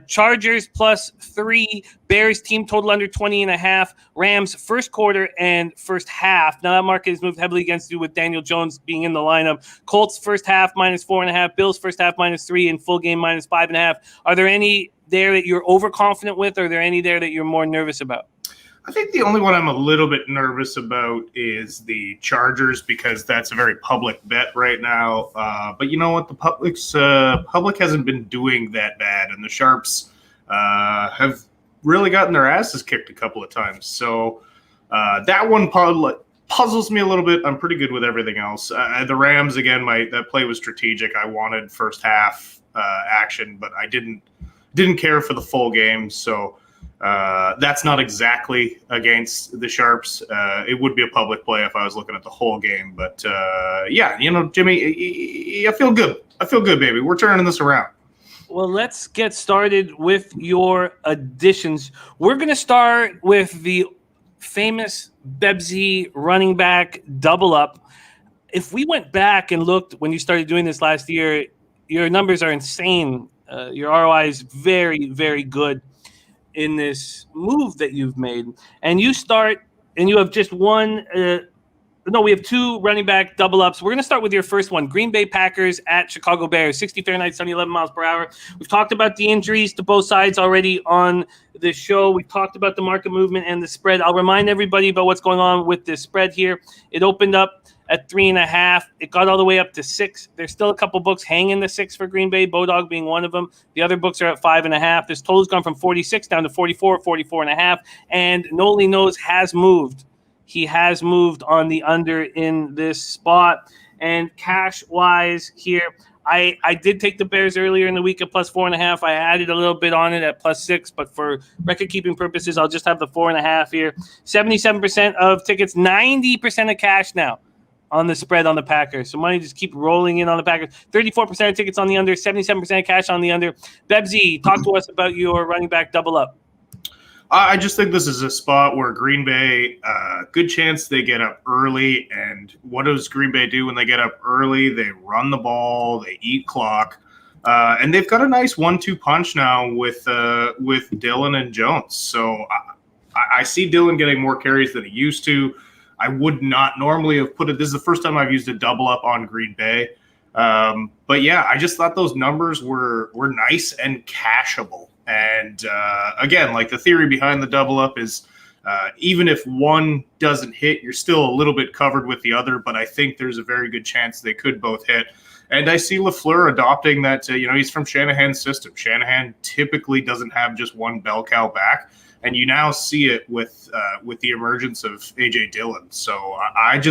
Chargers +3, Bears team total under 20.5, Rams first quarter and first half. Now that market has moved heavily against you with Daniel Jones being in the lineup. Colts first half -4.5, Bills first half -3, and full game -5.5. Are there any there that you're overconfident with, or are there any there that you're more nervous about? I think the only one I'm a little bit nervous about is the Chargers, because that's a very public bet right now. But you know what? The public hasn't been doing that bad, and the Sharps have really gotten their asses kicked a couple of times. So that one puzzles me a little bit. I'm pretty good with everything else. The Rams, again, that play was strategic. I wanted first half action, but I didn't care for the full game. So that's not exactly against the Sharps. It would be a public play if I was looking at the whole game. But yeah, Jimmy, I feel good. I feel good, baby. We're turning this around. Well, let's get started with your additions. We're going to start with the famous Bebsy running back double up. If we went back and looked when you started doing this last year, your numbers are insane. Your ROI is very, very good in this move that you've made. And you have just one. We have two running back double ups. We're going to start with your first one. Green Bay Packers at Chicago Bears, 60 Fahrenheit, sunny, 11 miles per hour. We've talked about the injuries to both sides already on the show. We've talked about the market movement and the spread. I'll remind everybody about what's going on with this spread here. It opened up at 3.5. It got all the way up to 6. There's still a couple books hanging the 6 for Green Bay, Bodog being one of them. The other books are at 5.5. This total's gone from 46 down to 44, 44.5. And Noli Knows has moved. He has moved on the under in this spot. And cash-wise here, I did take the Bears earlier in the week at +4.5. I added a little bit on it at +6, but for record-keeping purposes, I'll just have the 4.5 here. 77% of tickets, 90% of cash now on the spread on the Packers. So money just keep rolling in on the Packers. 34% of tickets on the under, 77% of cash on the under. Bebsy, talk to us about your running back double up. I just think this is a spot where Green Bay, good chance they get up early. And what does Green Bay do when they get up early? They run the ball, they eat clock. And they've got a nice 1-2 punch now with Dillon and Jones. So I see Dillon getting more carries than he used to. I would not normally have put it. This is the first time I've used a double up on Green Bay. But yeah, I just thought those numbers were nice and cashable. And again, like the theory behind the double up is even if one doesn't hit, you're still a little bit covered with the other. But I think there's a very good chance they could both hit. And I see LaFleur adopting that. He's from Shanahan's system. Shanahan typically doesn't have just one bell cow back. And you now see it with the emergence of A.J. Dillon. So I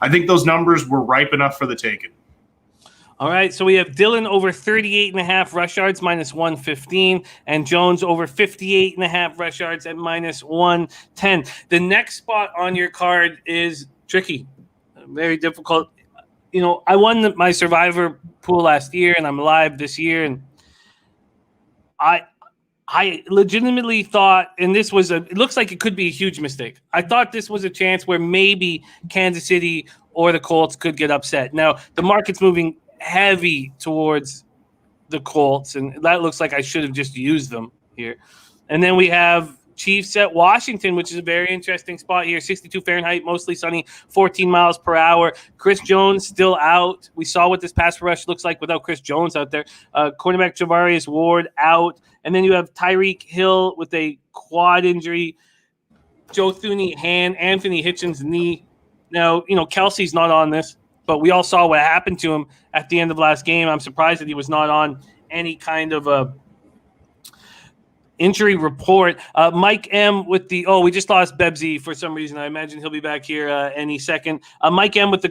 think those numbers were ripe enough for the taking. All right, so we have Dillon over 38.5 rush yards, -115, and Jones over 58.5 rush yards at -110. The next spot on your card is tricky, very difficult. I won my Survivor pool last year, and I'm live this year, and I legitimately thought, and it looks like it could be a huge mistake. I thought this was a chance where maybe Kansas City or the Colts could get upset. Now, the market's moving heavy towards the Colts, and that looks like I should have just used them here. And then we have Chiefs at Washington, which is a very interesting spot here. 62 Fahrenheit, mostly sunny, 14 miles per hour. Chris Jones still out. We saw what this pass rush looks like without Chris Jones out there. Cornerback Javarius Ward out. And then you have Tyreek Hill with a quad injury. Joe Thuney hand, Anthony Hitchens knee. Now, Kelsey's not on this, but we all saw what happened to him at the end of last game. I'm surprised that he was not on any kind of a injury report. Mike M with we just lost Bebsy for some reason. I imagine he'll be back here any second. Mike M with the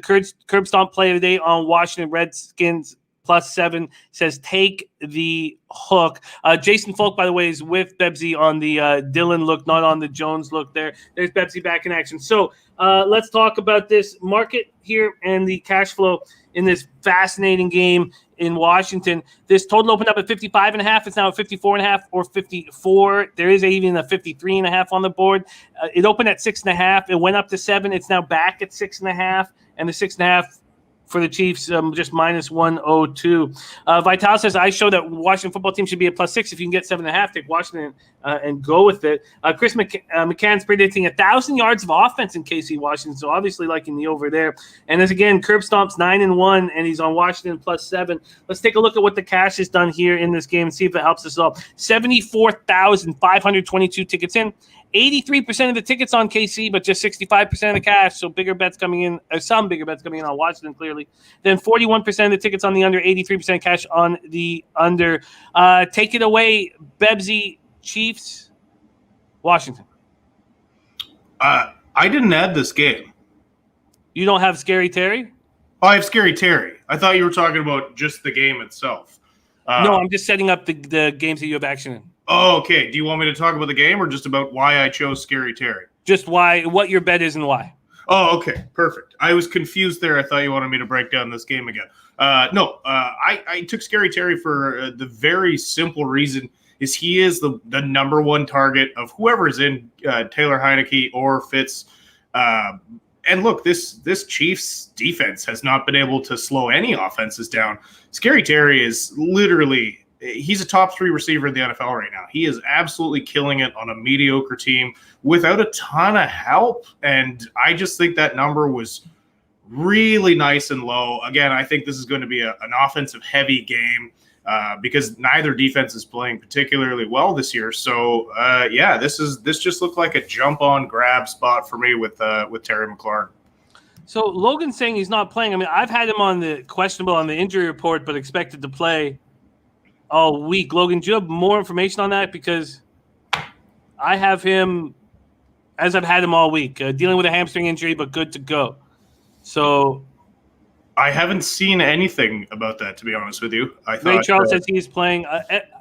curb stomp play of the day on Washington Redskins +7 says take the hook. Jason Folk, by the way, is with Bebsy on the Dillon look, not on the Jones look there. There's Bebsy back in action. So let's talk about this market here and the cash flow in this fascinating game in Washington. This total opened up at 55.5. It's now at 54.5 or 54. There is even a 53.5 on the board. It opened at 6.5. It went up to 7. It's now back at 6.5, and the 6.5 for the Chiefs, just minus 102. Vital says, I show that Washington football team should be at +6. If you can get 7.5, take Washington and go with it. Chris McCann's predicting 1,000 yards of offense in KC Washington, so obviously liking the over there. And as again, Curb Stomp's 9-1, and he's on Washington +7. Let's take a look at what the cash has done here in this game and see if it helps us all. 74,522 tickets in. 83% of the tickets on KC, but just 65% of the cash. So bigger bets coming in, some bigger bets coming in on Washington, clearly. Then 41% of the tickets on the under, 83% cash on the under. Take it away, Bebsy, Chiefs, Washington. I didn't add this game. You don't have Scary Terry? Oh, I have Scary Terry. I thought you were talking about just the game itself. No, I'm just setting up the games that you have action in. Oh, okay. Do you want me to talk about the game or just about why I chose Scary Terry? Just what your bet is and why. Oh, okay. Perfect. I was confused there. I thought you wanted me to break down this game again. No, I took Scary Terry for the very simple reason is he is the number one target of whoever's in Taylor Heineke or Fitz. And look, this Chiefs defense has not been able to slow any offenses down. Scary Terry is literally – he's a top 3 receiver in the NFL right now. He is absolutely killing it on a mediocre team without a ton of help. And I just think that number was really nice and low. Again, I think this is going to be an offensive heavy game because neither defense is playing particularly well this year. So yeah, this just looked like a jump on grab spot for me with Terry McLaurin. So Logan's saying he's not playing. I mean, I've had him on the questionable on the injury report, but expected to play all week. Logan, do you have more information on that? Because I have him, as I've had him all week, dealing with a hamstring injury, but good to go. So I haven't seen anything about that, to be honest with you. Ray Charles says he's playing.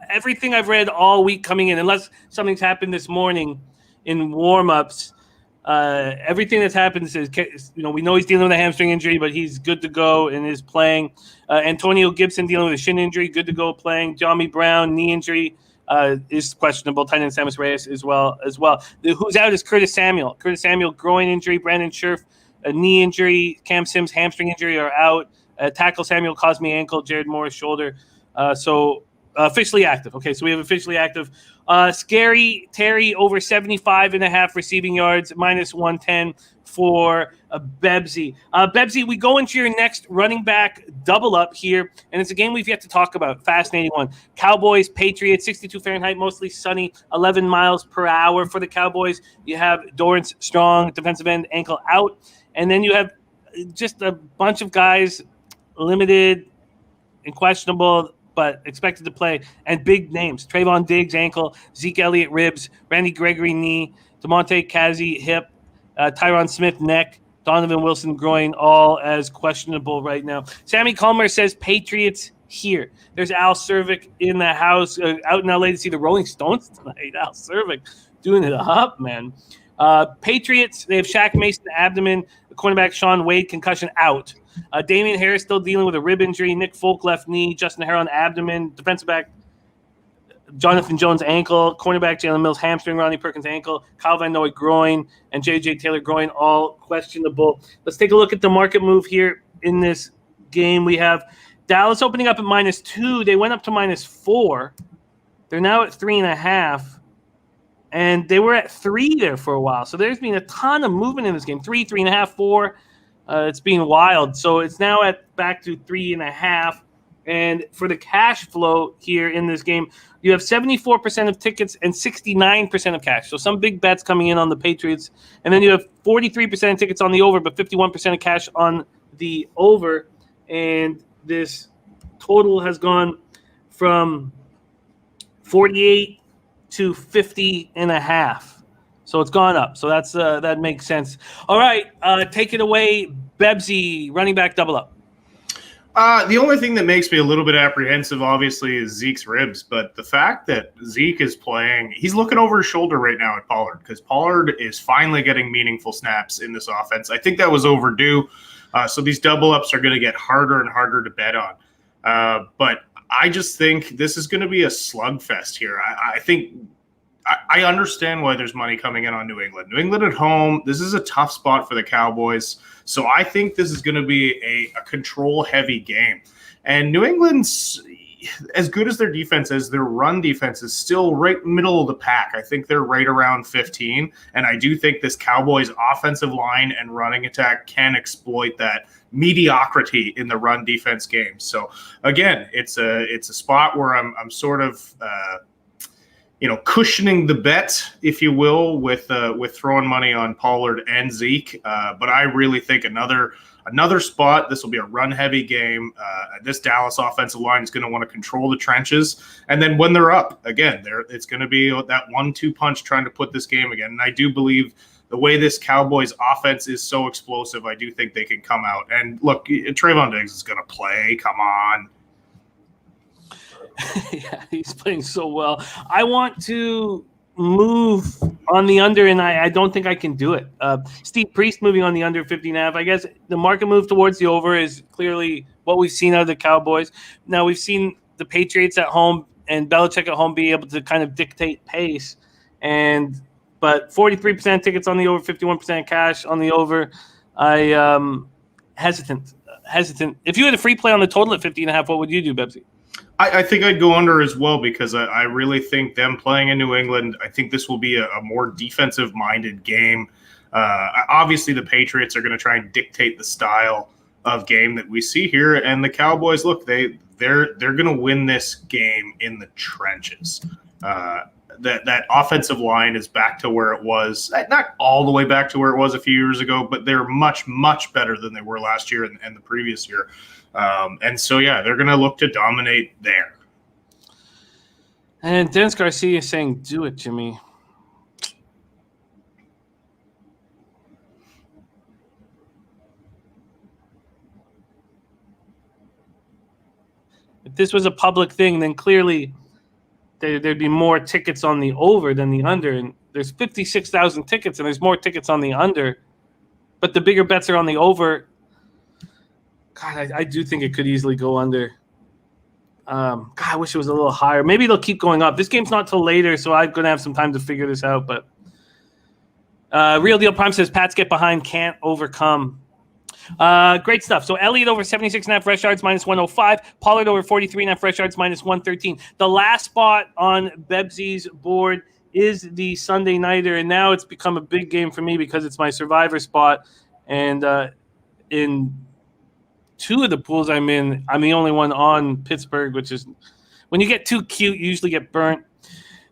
Everything I've read all week coming in, unless something's happened this morning in warm-ups, everything that's happened says, we know he's dealing with a hamstring injury, but he's good to go and is playing. Antonio Gibson dealing with a shin injury, good to go playing. Johnny Brown, knee injury, is questionable. Tight end Samus Reyes as well. Who's out is Curtis Samuel. Curtis Samuel, groin injury. Brandon Scherf, a knee injury. Cam Sims, hamstring injury are out. Tackle Samuel Cosme ankle. Jared Morris shoulder. So officially active. Okay, so we have officially active. Scary Terry over 75.5 receiving yards, minus 110 for Bebsy. Bebsy, we go into your next running back double up here, and it's a game we've yet to talk about. Fascinating one. Cowboys, Patriots, 62 Fahrenheit, mostly sunny, 11 miles per hour for the Cowboys. You have Dorrance Strong, defensive end, ankle out, and then you have just a bunch of guys limited and questionable, but expected to play, and big names. Trayvon Diggs, ankle. Zeke Elliott, ribs. Randy Gregory, knee. DeMonte Casey, hip. Tyron Smith, neck. Donovan Wilson, groin, all as questionable right now. Sammy Calmer says Patriots here. There's Al Cervic in the house, out in LA to see the Rolling Stones tonight. Al Cervic doing it up, man. Patriots, they have Shaq Mason, abdomen. The cornerback Sean Wade, concussion, out. Damian Harris still dealing with a rib injury. Nick Folk, left knee. Justin Heron, abdomen. Defensive back Jonathan Jones, ankle. Cornerback Jalen Mills, hamstring. Ronnie Perkins, ankle. Kyle Van Noy, groin. And J.J. Taylor, groin, all questionable. Let's take a look at the market move here in this game. We have Dallas opening up at -2. They went up to -4. They're now at 3.5. And they were at 3 there for a while. So there's been a ton of movement in this game. 3, 3.5, 4. It's being wild. So it's now back to 3.5. And for the cash flow here in this game, you have 74% of tickets and 69% of cash. So some big bets coming in on the Patriots. And then you have 43% of tickets on the over, but 51% of cash on the over. And this total has gone from 48 to 50.5. So it's gone up. So that's that makes sense. All right, take it away, Bebsy, running back double up. The only thing that makes me a little bit apprehensive, obviously, is Zeke's ribs. But the fact that Zeke is playing, he's looking over his shoulder right now at Pollard because Pollard is finally getting meaningful snaps in this offense. I think that was overdue. So these double ups are going to get harder and harder to bet on. But I just think this is going to be a slugfest here. I think I understand why there's money coming in on New England. New England at home, this is a tough spot for the Cowboys. So I think this is going to be a control-heavy game. And New England's, as good as their defense is, their run defense is still right middle of the pack. I think they're right around 15. And I do think this Cowboys offensive line and running attack can exploit that mediocrity in the run defense game. So again, it's a spot where I'm sort of cushioning the bet, if you will, with throwing money on Pollard and Zeke. But I really think another spot. This will be a run-heavy game. This Dallas offensive line is going to want to control the trenches, and then when they're up again, it's going to be that 1-2 punch trying to put this game again. And I do believe the way this Cowboys offense is so explosive, I do think they can come out. And look, Trayvon Diggs is going to play. Come on. Yeah, he's playing so well. I want to move on the under, and I don't think I can do it. Steve Priest moving on the under 50.5. I guess the market move towards the over is clearly what we've seen out of the Cowboys. Now we've seen the Patriots at home and Belichick at home be able to kind of dictate pace, but 43% tickets on the over, 51% cash on the over. I hesitant. If you had a free play on the total at 50.5, what would you do, Bebsy? I think I'd go under as well, because I really think them playing in New England, I think this will be a more defensive-minded game. Obviously, the Patriots are going to try and dictate the style of game that we see here, and the Cowboys, look, they're going to win this game in the trenches. That offensive line is back to where it was, not all the way back to where it was a few years ago, but they're much, much better than they were last year and the previous year. And so, yeah, they're going to look to dominate there. And Dennis Garcia is saying, do it, Jimmy. If this was a public thing, then clearly there'd be more tickets on the over than the under. And there's 56,000 tickets, and there's more tickets on the under. But the bigger bets are on the over. God, I do think it could easily go under. God, I wish it was a little higher. Maybe they'll keep going up. This game's not till later, so I'm going to have some time to figure this out. But Real Deal Prime says, Pats get behind, can't overcome. Great stuff. So Elliott over 76.5 rush yards, minus 105. Pollard over 43.5 rush yards, minus 113. The last spot on Bebsy's board is the Sunday Nighter, and now it's become a big game for me because it's my survivor spot. And in two of the pools I'm in, I'm the only one on Pittsburgh, which is when you get too cute, you usually get burnt.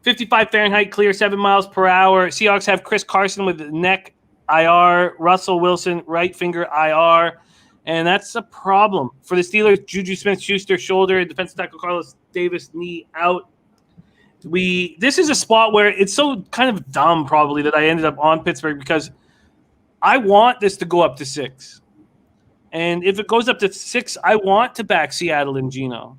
55 Fahrenheit, clear 7 miles per hour. Seahawks have Chris Carson with neck IR, Russell Wilson, right finger IR, and that's a problem. For the Steelers, Juju Smith-Schuster, shoulder, defensive tackle Carlos Davis, knee out. This is a spot where it's so kind of dumb probably that I ended up on Pittsburgh, because I want this to go up to 6. And if it goes up to 6, I want to back Seattle and Geno.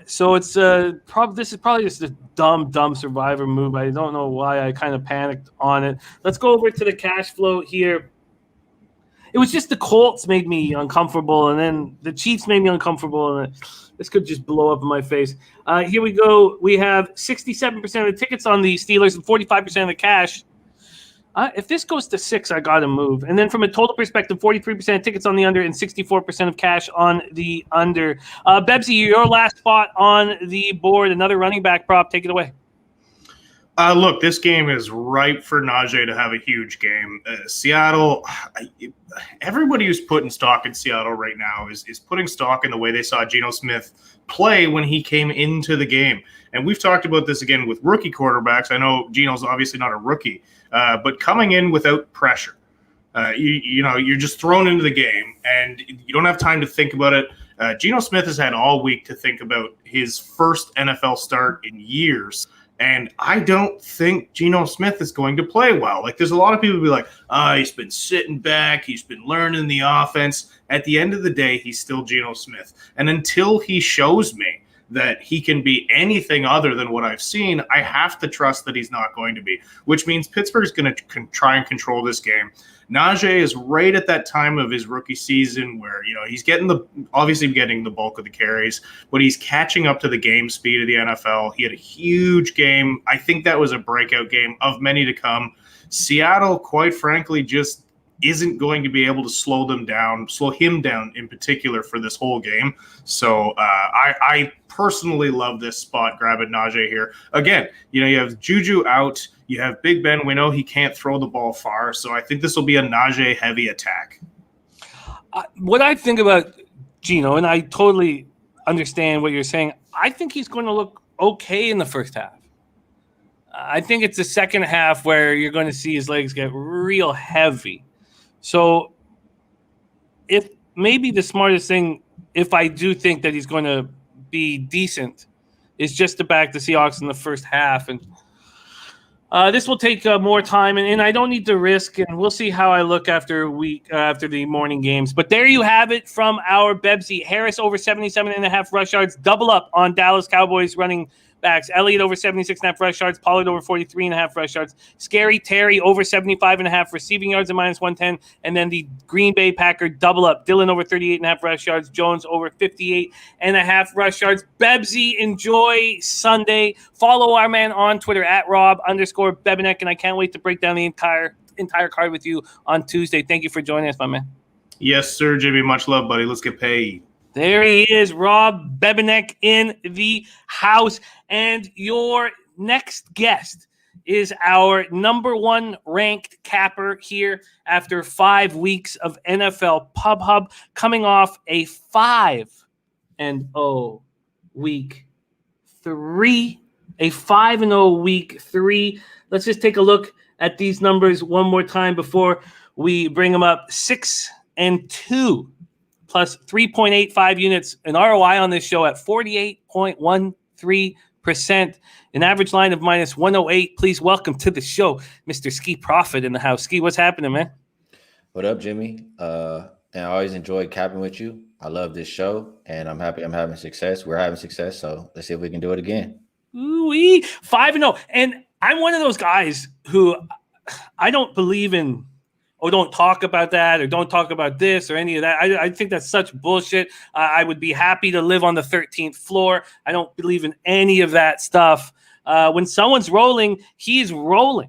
So it's this is probably just a dumb survivor move. I don't know why I kind of panicked on it. Let's go over to the cash flow here. It was just the Colts made me uncomfortable, and then the Chiefs made me uncomfortable, and this could just blow up in my face. Here we go. We have 67% of the tickets on the Steelers and 45% of the cash. If this goes to 6, I got to move. And then from a total perspective, 43% of tickets on the under and 64% of cash on the under. Bebsy, your last spot on the board, another running back prop. Take it away. Look, this game is ripe for Najee to have a huge game. Seattle, everybody who's putting stock in Seattle right now is putting stock in the way they saw Geno Smith play when he came into the game. And we've talked about this again with rookie quarterbacks. I know Geno's obviously not a rookie, but coming in without pressure, you're just thrown into the game and you don't have time to think about it. Geno Smith has had all week to think about his first NFL start in years. And I don't think Geno Smith is going to play well. Like, there's a lot of people who be like, he's been sitting back. He's been learning the offense. At the end of the day, he's still Geno Smith. And until he shows me that he can be anything other than what I've seen, I have to trust that he's not going to be, which means Pittsburgh's going to try and control this game. Najee is right at that time of his rookie season where, he's obviously getting the bulk of the carries, but he's catching up to the game speed of the NFL. He had a huge game. I think that was a breakout game of many to come. Seattle, quite frankly, just isn't going to be able to slow him down in particular for this whole game. So I personally love this spot grabbing Najee here. Again, you have Juju out. You have Big Ben. We know he can't throw the ball far. So I think this will be a Najee-heavy attack. What I think about Gino, and I totally understand what you're saying, I think he's going to look okay in the first half. I think it's the second half where you're going to see his legs get real heavy. So if maybe the smartest thing, if I do think that he's going to be decent, is just to back the Seahawks in the first half. And this will take more time, and I don't need to risk, and we'll see how I look after the morning games. But there you have it from our Bebsy. Harris over 77.5 rush yards, double up on Dallas Cowboys running backs. Elliott over 76.5 rush yards. Pollard over 43.5 rush yards. Scary Terry over 75.5 receiving yards at -110. And then the Green Bay Packer double up. Dillon over 38.5 rush yards. Jones over 58.5 rush yards. Bebsy, enjoy Sunday. Follow our man on Twitter at Rob_Bebenek. And I can't wait to break down the entire card with you on Tuesday. Thank you for joining us, my man. Yes, sir, Jimmy. Much love, buddy. Let's get paid. There he is, Rob Bebenek in the house. And your next guest is our number one ranked capper here after 5 weeks of NFL Pub Hub, coming off a 5-0 week 3. A 5-0 week 3. Let's just take a look at these numbers one more time before we bring them up. 6-2. Plus 3.85 units, an ROI on this show at 48.13%, an average line of -108. Please welcome to the show, Mr. Ski Profit in the house. Ski, what's happening, man? What up, Jimmy? And I always enjoy capping with you. I love this show, and I'm happy I'm having success. We're having success, so let's see if we can do it again. Ooh-wee, 5-0. And I'm one of those guys who I don't believe in don't talk about that, or don't talk about this, or any of that. I think that's such bullshit. I would be happy to live on the 13th floor. I don't believe in any of that stuff. When someone's rolling, he's rolling.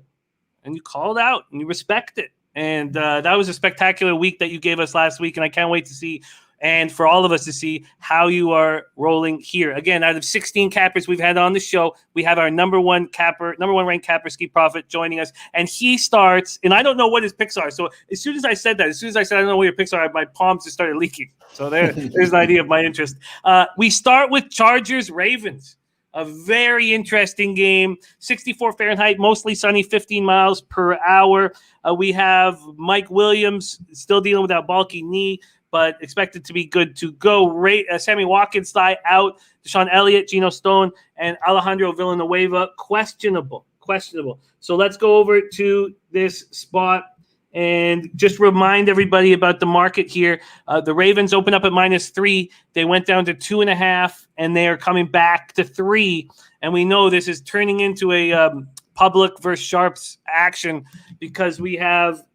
And you call it out, and you respect it. And that was a spectacular week that you gave us last week, and I can't wait to see, and for all of us to see, how you are rolling here. Again, out of 16 cappers we've had on the show, we have our number one ranked capper, Ski Profit, joining us. And he starts, and I don't know what his picks are. So as soon as I said I don't know what your picks are, my palms just started leaking. So there's an idea of my interest. We start with Chargers-Ravens. A very interesting game. 64 Fahrenheit, mostly sunny, 15 miles per hour. We have Mike Williams still dealing with that bulky knee, but expected to be good to go. Sammy Watkins out. Deshaun Elliott, Geno Stone, and Alejandro Villanueva questionable. So let's go over to this spot and just remind everybody about the market here. The Ravens open up at -3. They went down to 2.5, and they are coming back to 3. And we know this is turning into a public versus sharps action, because we have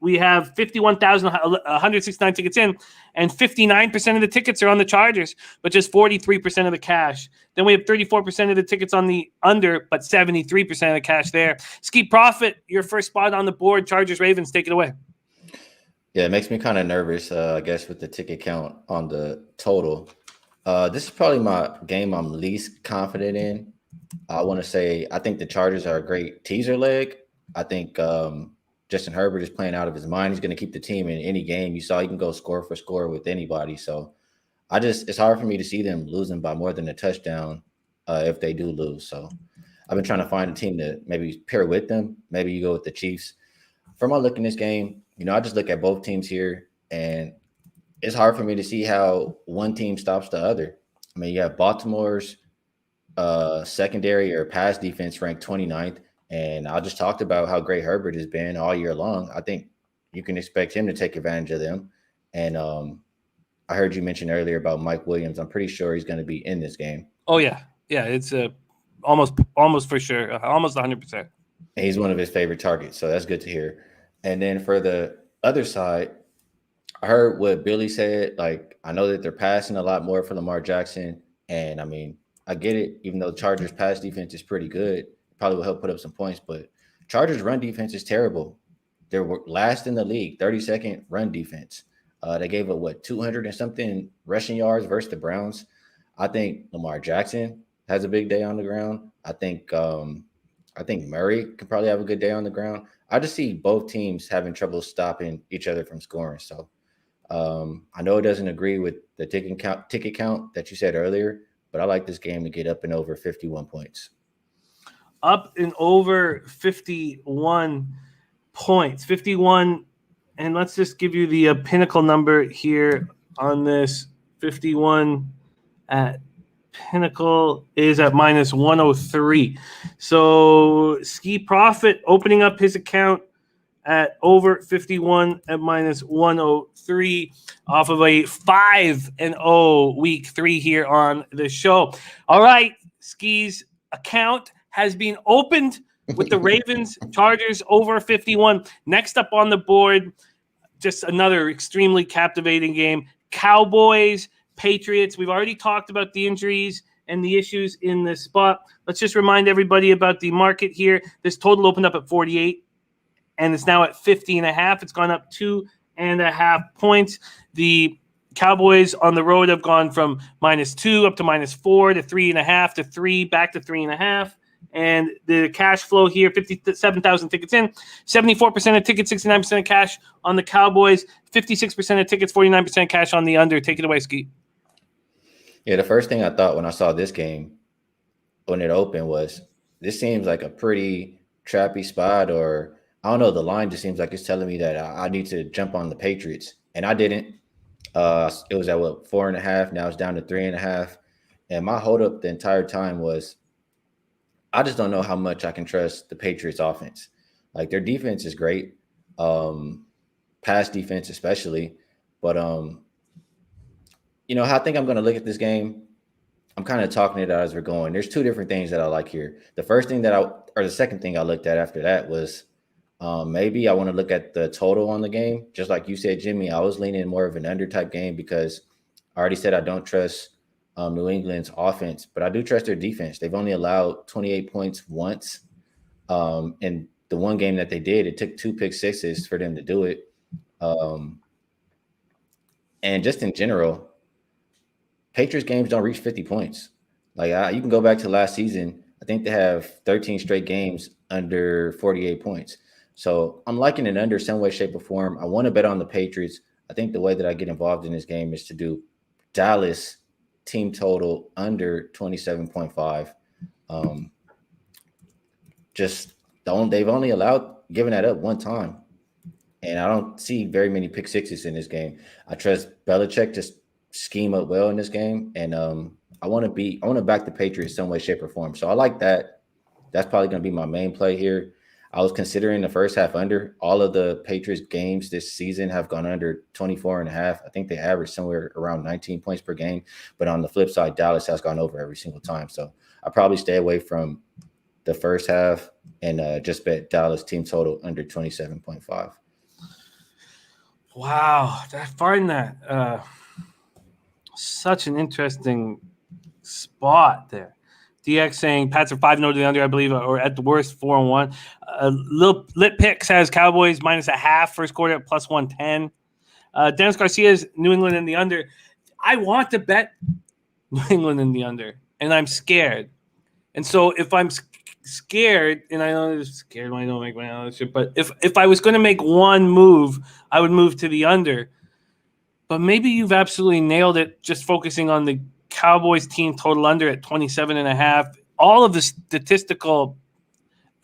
51,169 tickets in, and 59% of the tickets are on the Chargers, but just 43% of the cash. Then we have 34% of the tickets on the under, but 73% of the cash there. Ski Profit, your first spot on the board, Chargers Ravens, take it away. Yeah, it makes me kind of nervous, I guess, with the ticket count on the total. This is probably my game I'm least confident in. I want to say I think the Chargers are a great teaser leg. I think Justin Herbert is playing out of his mind. He's going to keep the team in any game. You saw he can go score for score with anybody. So it's hard for me to see them losing by more than a touchdown if they do lose. So I've been trying to find a team to maybe pair with them. Maybe you go with the Chiefs. From my look in this game, I just look at both teams here, and it's hard for me to see how one team stops the other. I mean, you have Baltimore's secondary or pass defense ranked 29th. And I just talked about how great Herbert has been all year long. I think you can expect him to take advantage of them. And I heard you mention earlier about Mike Williams. I'm pretty sure he's going to be in this game. Oh yeah, it's almost for sure, almost 100%. And he's one of his favorite targets, so that's good to hear. And then for the other side, I heard what Billy said. Like, I know that they're passing a lot more for Lamar Jackson, and I mean, I get it. Even though the Chargers' pass defense is pretty good, probably will help put up some points. But Chargers' run defense is terrible. They're last in the league, 32nd run defense. They gave up 200 and something rushing yards versus the Browns. I think Lamar Jackson has a big day on the ground. I think Murray could probably have a good day on the ground. I just see both teams having trouble stopping each other from scoring. So I know it doesn't agree with the ticket count that you said earlier, but I like this game to get up and over 51 points. Up and over 51 points. 51, and let's just give you the pinnacle number here on this. 51 at pinnacle is at minus 103. So Ski Profit opening up his account at over 51 at minus 103 off of a 5-0 week 3 here on the show. All right, Ski's account has been opened with the Ravens Chargers over 51. Next up on the board, just another extremely captivating game. Cowboys, Patriots. We've already talked about the injuries and the issues in this spot. Let's just remind everybody about the market here. This total opened up at 48, and it's now at 50.5. It's gone up 2.5 points. The Cowboys on the road have gone from -2 up to -4 to 3.5 to 3 back to 3.5. And the cash flow here, 57,000 tickets in, 74% of tickets, 69% of cash on the Cowboys, 56% of tickets, 49% cash on the under. Take it away, Ski. Yeah, the first thing I thought when I saw this game, when it opened, was this seems like a pretty trappy spot, or I don't know, the line just seems like it's telling me that I need to jump on the Patriots, and I didn't. It was at 4.5, now it's down to 3.5, and my holdup the entire time was I just don't know how much I can trust the Patriots offense. Like, their defense is great, pass defense especially, but I think I'm going to look at this game. I'm kind of talking it out as we're going. There's two different things that I like here. The second thing I looked at after that was maybe I want to look at the total on the game. Just like you said, Jimmy, I was leaning more of an under type game because I already said I don't trust New England's offense, but I do trust their defense. They've only allowed 28 points once. And the one game that they did, it took 2 pick sixes for them to do it. And just in general, Patriots games don't reach 50 points. Like, you can go back to last season. I think they have 13 straight games under 48 points. So I'm liking it under some way, shape, or form. I want to bet on the Patriots. I think the way that I get involved in this game is to do Dallas team total under 27.5. They've only given that up one time. And I don't see very many pick sixes in this game. I trust Belichick to scheme up well in this game. And I want to back the Patriots some way, shape, or form. So I like that. That's probably going to be my main play here. I was considering the first half under. All of the Patriots games this season have gone under 24.5. I think they average somewhere around 19 points per game. But on the flip side, Dallas has gone over every single time. So I probably stay away from the first half and just bet Dallas team total under 27.5. Wow, I find that such an interesting spot there. DX saying Pats are 5-0 to the under, I believe, or at the worst 4-1. Lit Picks has Cowboys -0.5 first quarter at +110. Dennis Garcia's New England in the under. I want to bet New England in the under, and I'm scared. And so if I'm scared, and I know I'm scared when I don't make my analysis, but if I was going to make one move, I would move to the under. But maybe you've absolutely nailed it just focusing on the Cowboys team total under at 27.5. All of the statistical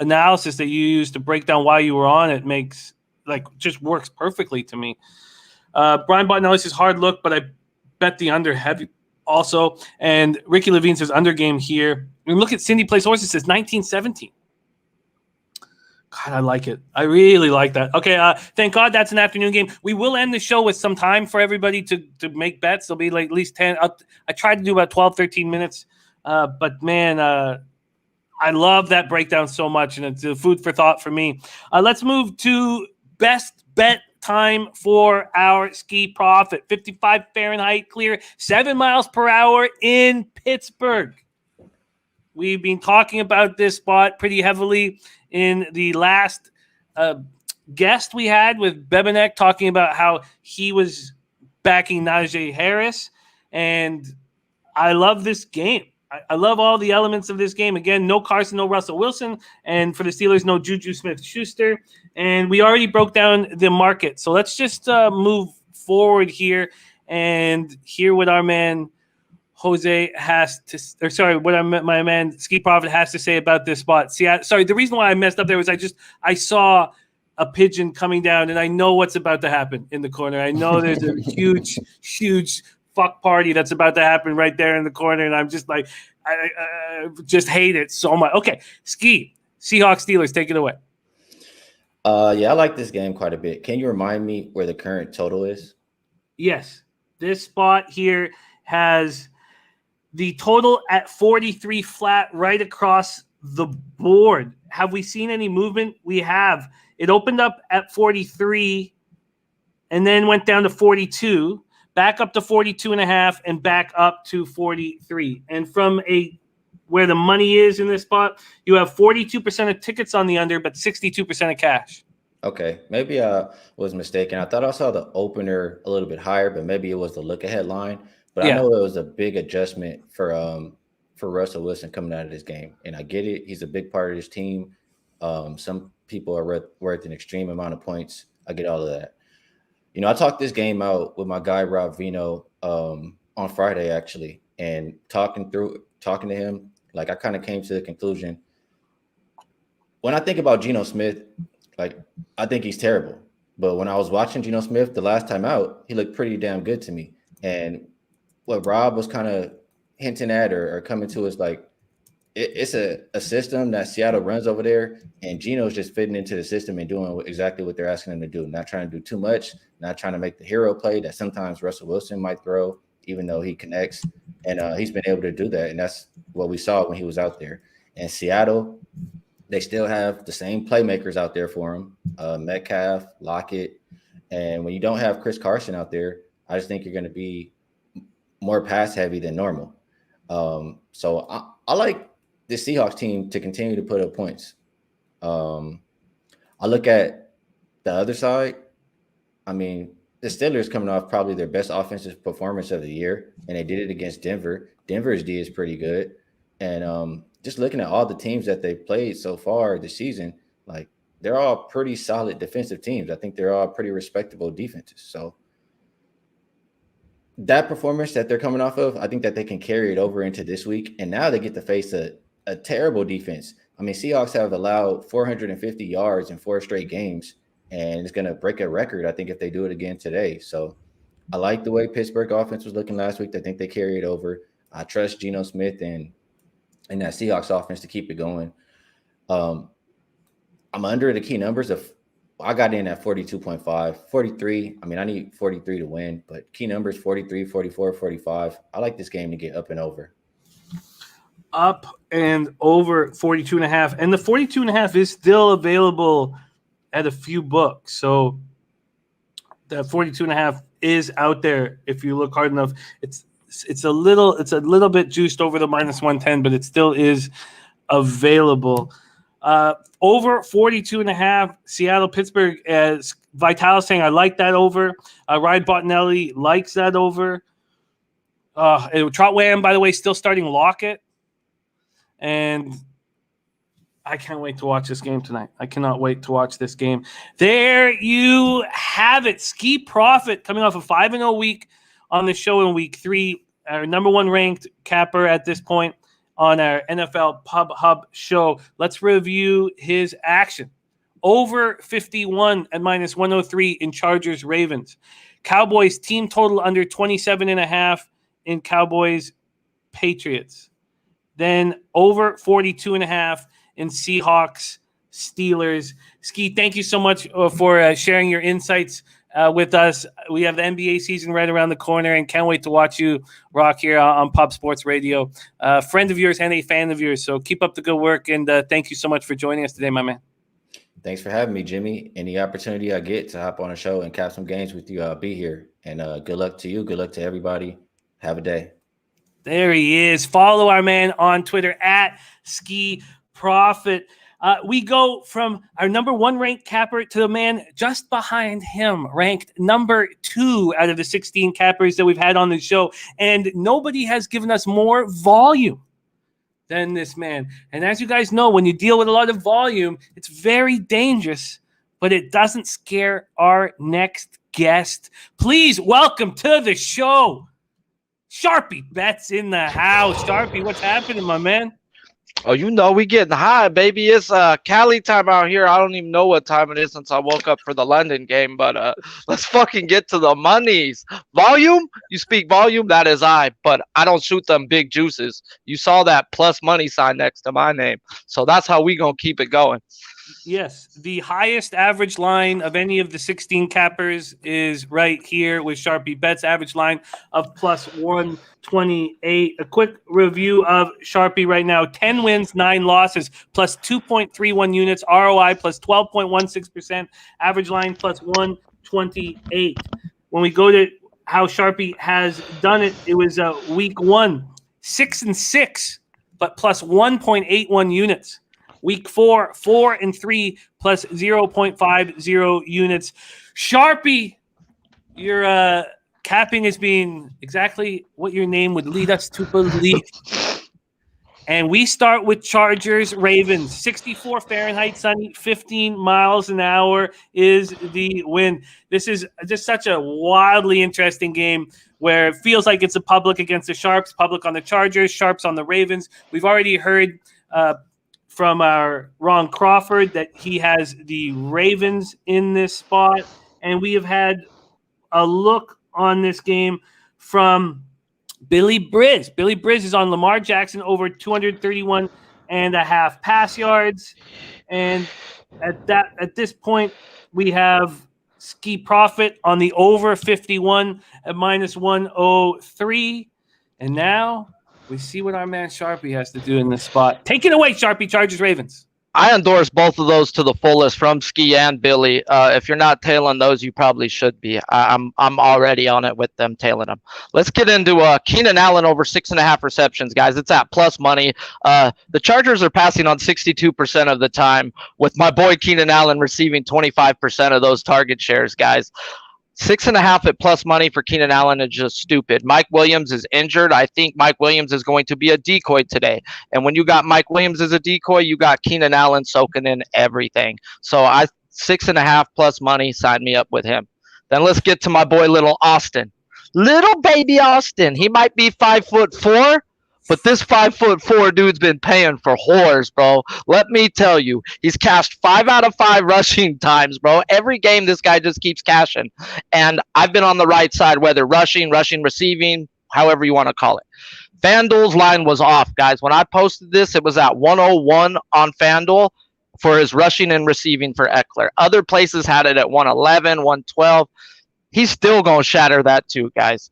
analysis that you used to break down why you were on it just works perfectly to me. Brian Bottinelli says hard look, but I bet the under heavy also. And Ricky Levine says under game here. And look at Cindy Plays Horses says 19-17. God, I like it. I really like that. Okay, thank God that's an afternoon game. We will end the show with some time for everybody to make bets. There'll be like at least 10. I tried to do about 12, 13 minutes. But, man, I love that breakdown so much, and it's a food for thought for me. Let's move to best bet time for our Ski Profit. 55 Fahrenheit clear, 7 miles per hour in Pittsburgh. We've been talking about this spot pretty heavily in the last guest we had with Bebenek, talking about how he was backing Najee Harris. And I love this game. I love all the elements of this game. Again, no Carson, no Russell Wilson. And for the Steelers, no Juju Smith-Schuster. And we already broke down the market. So let's just move forward here and hear what our man Jose has to, or sorry, what my man Ski Profit has to say about this spot. See, the reason why I messed up there was I saw a pigeon coming down, and I know what's about to happen in the corner. I know there's a huge fuck party that's about to happen right there in the corner, and I'm just like, I just hate it so much. Okay, Ski, Seahawks Steelers, take it away. Yeah, I like this game quite a bit. Can you remind me where the current total is? Yes, this spot here has the total at 43 flat right across the board. Have we seen any movement? We have. It opened up at 43 and then went down to 42, back up to 42.5, and back up to 43. And from where the money is in this spot, you have 42% of tickets on the under, but 62% of cash. Okay, maybe I was mistaken. I thought I saw the opener a little bit higher, but maybe it was the look-ahead line. But yeah. I know it was a big adjustment for Russell Wilson coming out of this game, and I get it. He's a big part of this team. Some people are worth an extreme amount of points. I get all of that. You know, I talked this game out with my guy Rob Vino on Friday actually, and talking to him, like I kind of came to the conclusion. When I think about Geno Smith, like I think he's terrible. But when I was watching Geno Smith the last time out, he looked pretty damn good to me. And what Rob was kind of hinting at or coming to is like, it's a system that Seattle runs over there, and Geno's just fitting into the system and doing exactly what they're asking him to do. Not trying to do too much, not trying to make the hero play that sometimes Russell Wilson might throw, even though he connects. And he's been able to do that, and that's what we saw when he was out there. And Seattle, they still have the same playmakers out there for him, Metcalf, Lockett. And when you don't have Chris Carson out there, I just think you're going to be more pass heavy than normal. So I like the Seahawks team to continue to put up points. I look at the other side. I mean, the Steelers coming off probably their best offensive performance of the year, and they did it against Denver. Denver's D is pretty good. And just looking at all the teams that they've played so far this season, like they're all pretty solid defensive teams. I think they're all pretty respectable defenses. So that performance that they're coming off of, I think that they can carry it over into this week. And now they get to face a terrible defense. I mean, Seahawks have allowed 450 yards in 4 straight games, and it's going to break a record, I think, if they do it again today. So I like the way Pittsburgh offense was looking last week. I think they carry it over. I trust Geno Smith and that Seahawks offense to keep it going. I'm under the key numbers of I got in at 42.5, 43. I mean, I need 43 to win, but key numbers 43, 44, 45. I like this game to get up and over. Up and over 42.5. And the 42.5 is still available at a few books. So that 42.5 is out there if you look hard enough. It's a little bit juiced over the -110, but it still is available. Over 42.5, Seattle, Pittsburgh, as Vital saying, I like that over. Ryan Bottinelli likes that over. Trotwam, by the way, still starting Lockett. And I can't wait to watch this game tonight. I cannot wait to watch this game. There you have it. Ski Profit coming off a 5-0 week on the show in week 3. Our number 1 ranked capper at this point on our NFL Pub Hub show. Let's review his action. Over 51 at -103 in Chargers Ravens. Cowboys team total under 27.5 in Cowboys Patriots. Then over 42.5 in Seahawks Steelers. Ski, thank you so much for sharing your insights with us. We have the NBA season right around the corner and can't wait to watch you rock here on Pop Sports Radio. Friend of yours and a fan of yours. So keep up the good work, and thank you so much for joining us today, my man. Thanks for having me, Jimmy. Any opportunity I get to hop on a show and cap some games with you, I'll be here. And good luck to you. Good luck to everybody. Have a day. There he is. Follow our man on Twitter at Ski Profit. We go from our number 1 ranked capper to the man just behind him, ranked number 2 out of the 16 cappers that we've had on the show. And nobody has given us more volume than this man. And as you guys know, when you deal with a lot of volume, it's very dangerous, but it doesn't scare our next guest. Please welcome to the show, Sharpie Betts in the house. Sharpie, what's happening, my man? Oh, you know, we getting high, baby. It's Cali time out here. I don't even know what time it is since I woke up for the London game, but let's fucking get to the monies. Volume? You speak volume? That is I, but I don't shoot them big juices. You saw that plus money sign next to my name, so that's how we gonna keep it going. Yes, the highest average line of any of the 16 cappers is right here with Sharpie Betts, average line of plus 128. A quick review of Sharpie right now: 10 wins, 9 losses, plus 2.31 units, ROI plus 12.16%, average line plus 128. When we go to how Sharpie has done it, it was week 1, 6-6, but plus 1.81 units. Week 4, 4-3 plus 0.50 units. Sharpie, your capping is being exactly what your name would lead us to believe. And we start with Chargers Ravens. 64 Fahrenheit, sunny, 15 miles an hour is the win. This is just such a wildly interesting game where it feels like it's a public against the Sharps, public on the Chargers, Sharps on the Ravens. We've already heard from our Ron Crawford that he has the Ravens in this spot. And we have had a look on this game from Billy Briz. Billy Briz is on Lamar Jackson over 231.5 pass yards. And at this point, we have Ski Profit on the over 51 at minus 103. And now we see what our man Sharpie has to do in this spot. Take it away, Sharpie. Chargers, Ravens. I endorse both of those to the fullest from Ski and Billy. If you're not tailing those, you probably should be. I'm already on it with them tailing them. Let's get into Keenan Allen over 6.5 receptions, guys. It's at plus money. The Chargers are passing on 62% of the time, with my boy Keenan Allen receiving 25% of those target shares, guys. 6.5 at plus money for Keenan Allen is just stupid. Mike Williams is injured. I think Mike Williams is going to be a decoy today. And when you got Mike Williams as a decoy, you got Keenan Allen soaking in everything. So 6.5 plus money, sign me up with him. Then let's get to my boy little Austin. Little baby Austin. He might be 5'4", but this 5'4" dude's been paying for whores, bro. Let me tell you, he's cashed 5 out of 5 rushing times, bro. Every game, this guy just keeps cashing. And I've been on the right side, whether rushing, receiving, however you want to call it. FanDuel's line was off, guys. When I posted this, it was at 101 on FanDuel for his rushing and receiving for Eckler. Other places had it at 111, 112. He's still going to shatter that too, guys.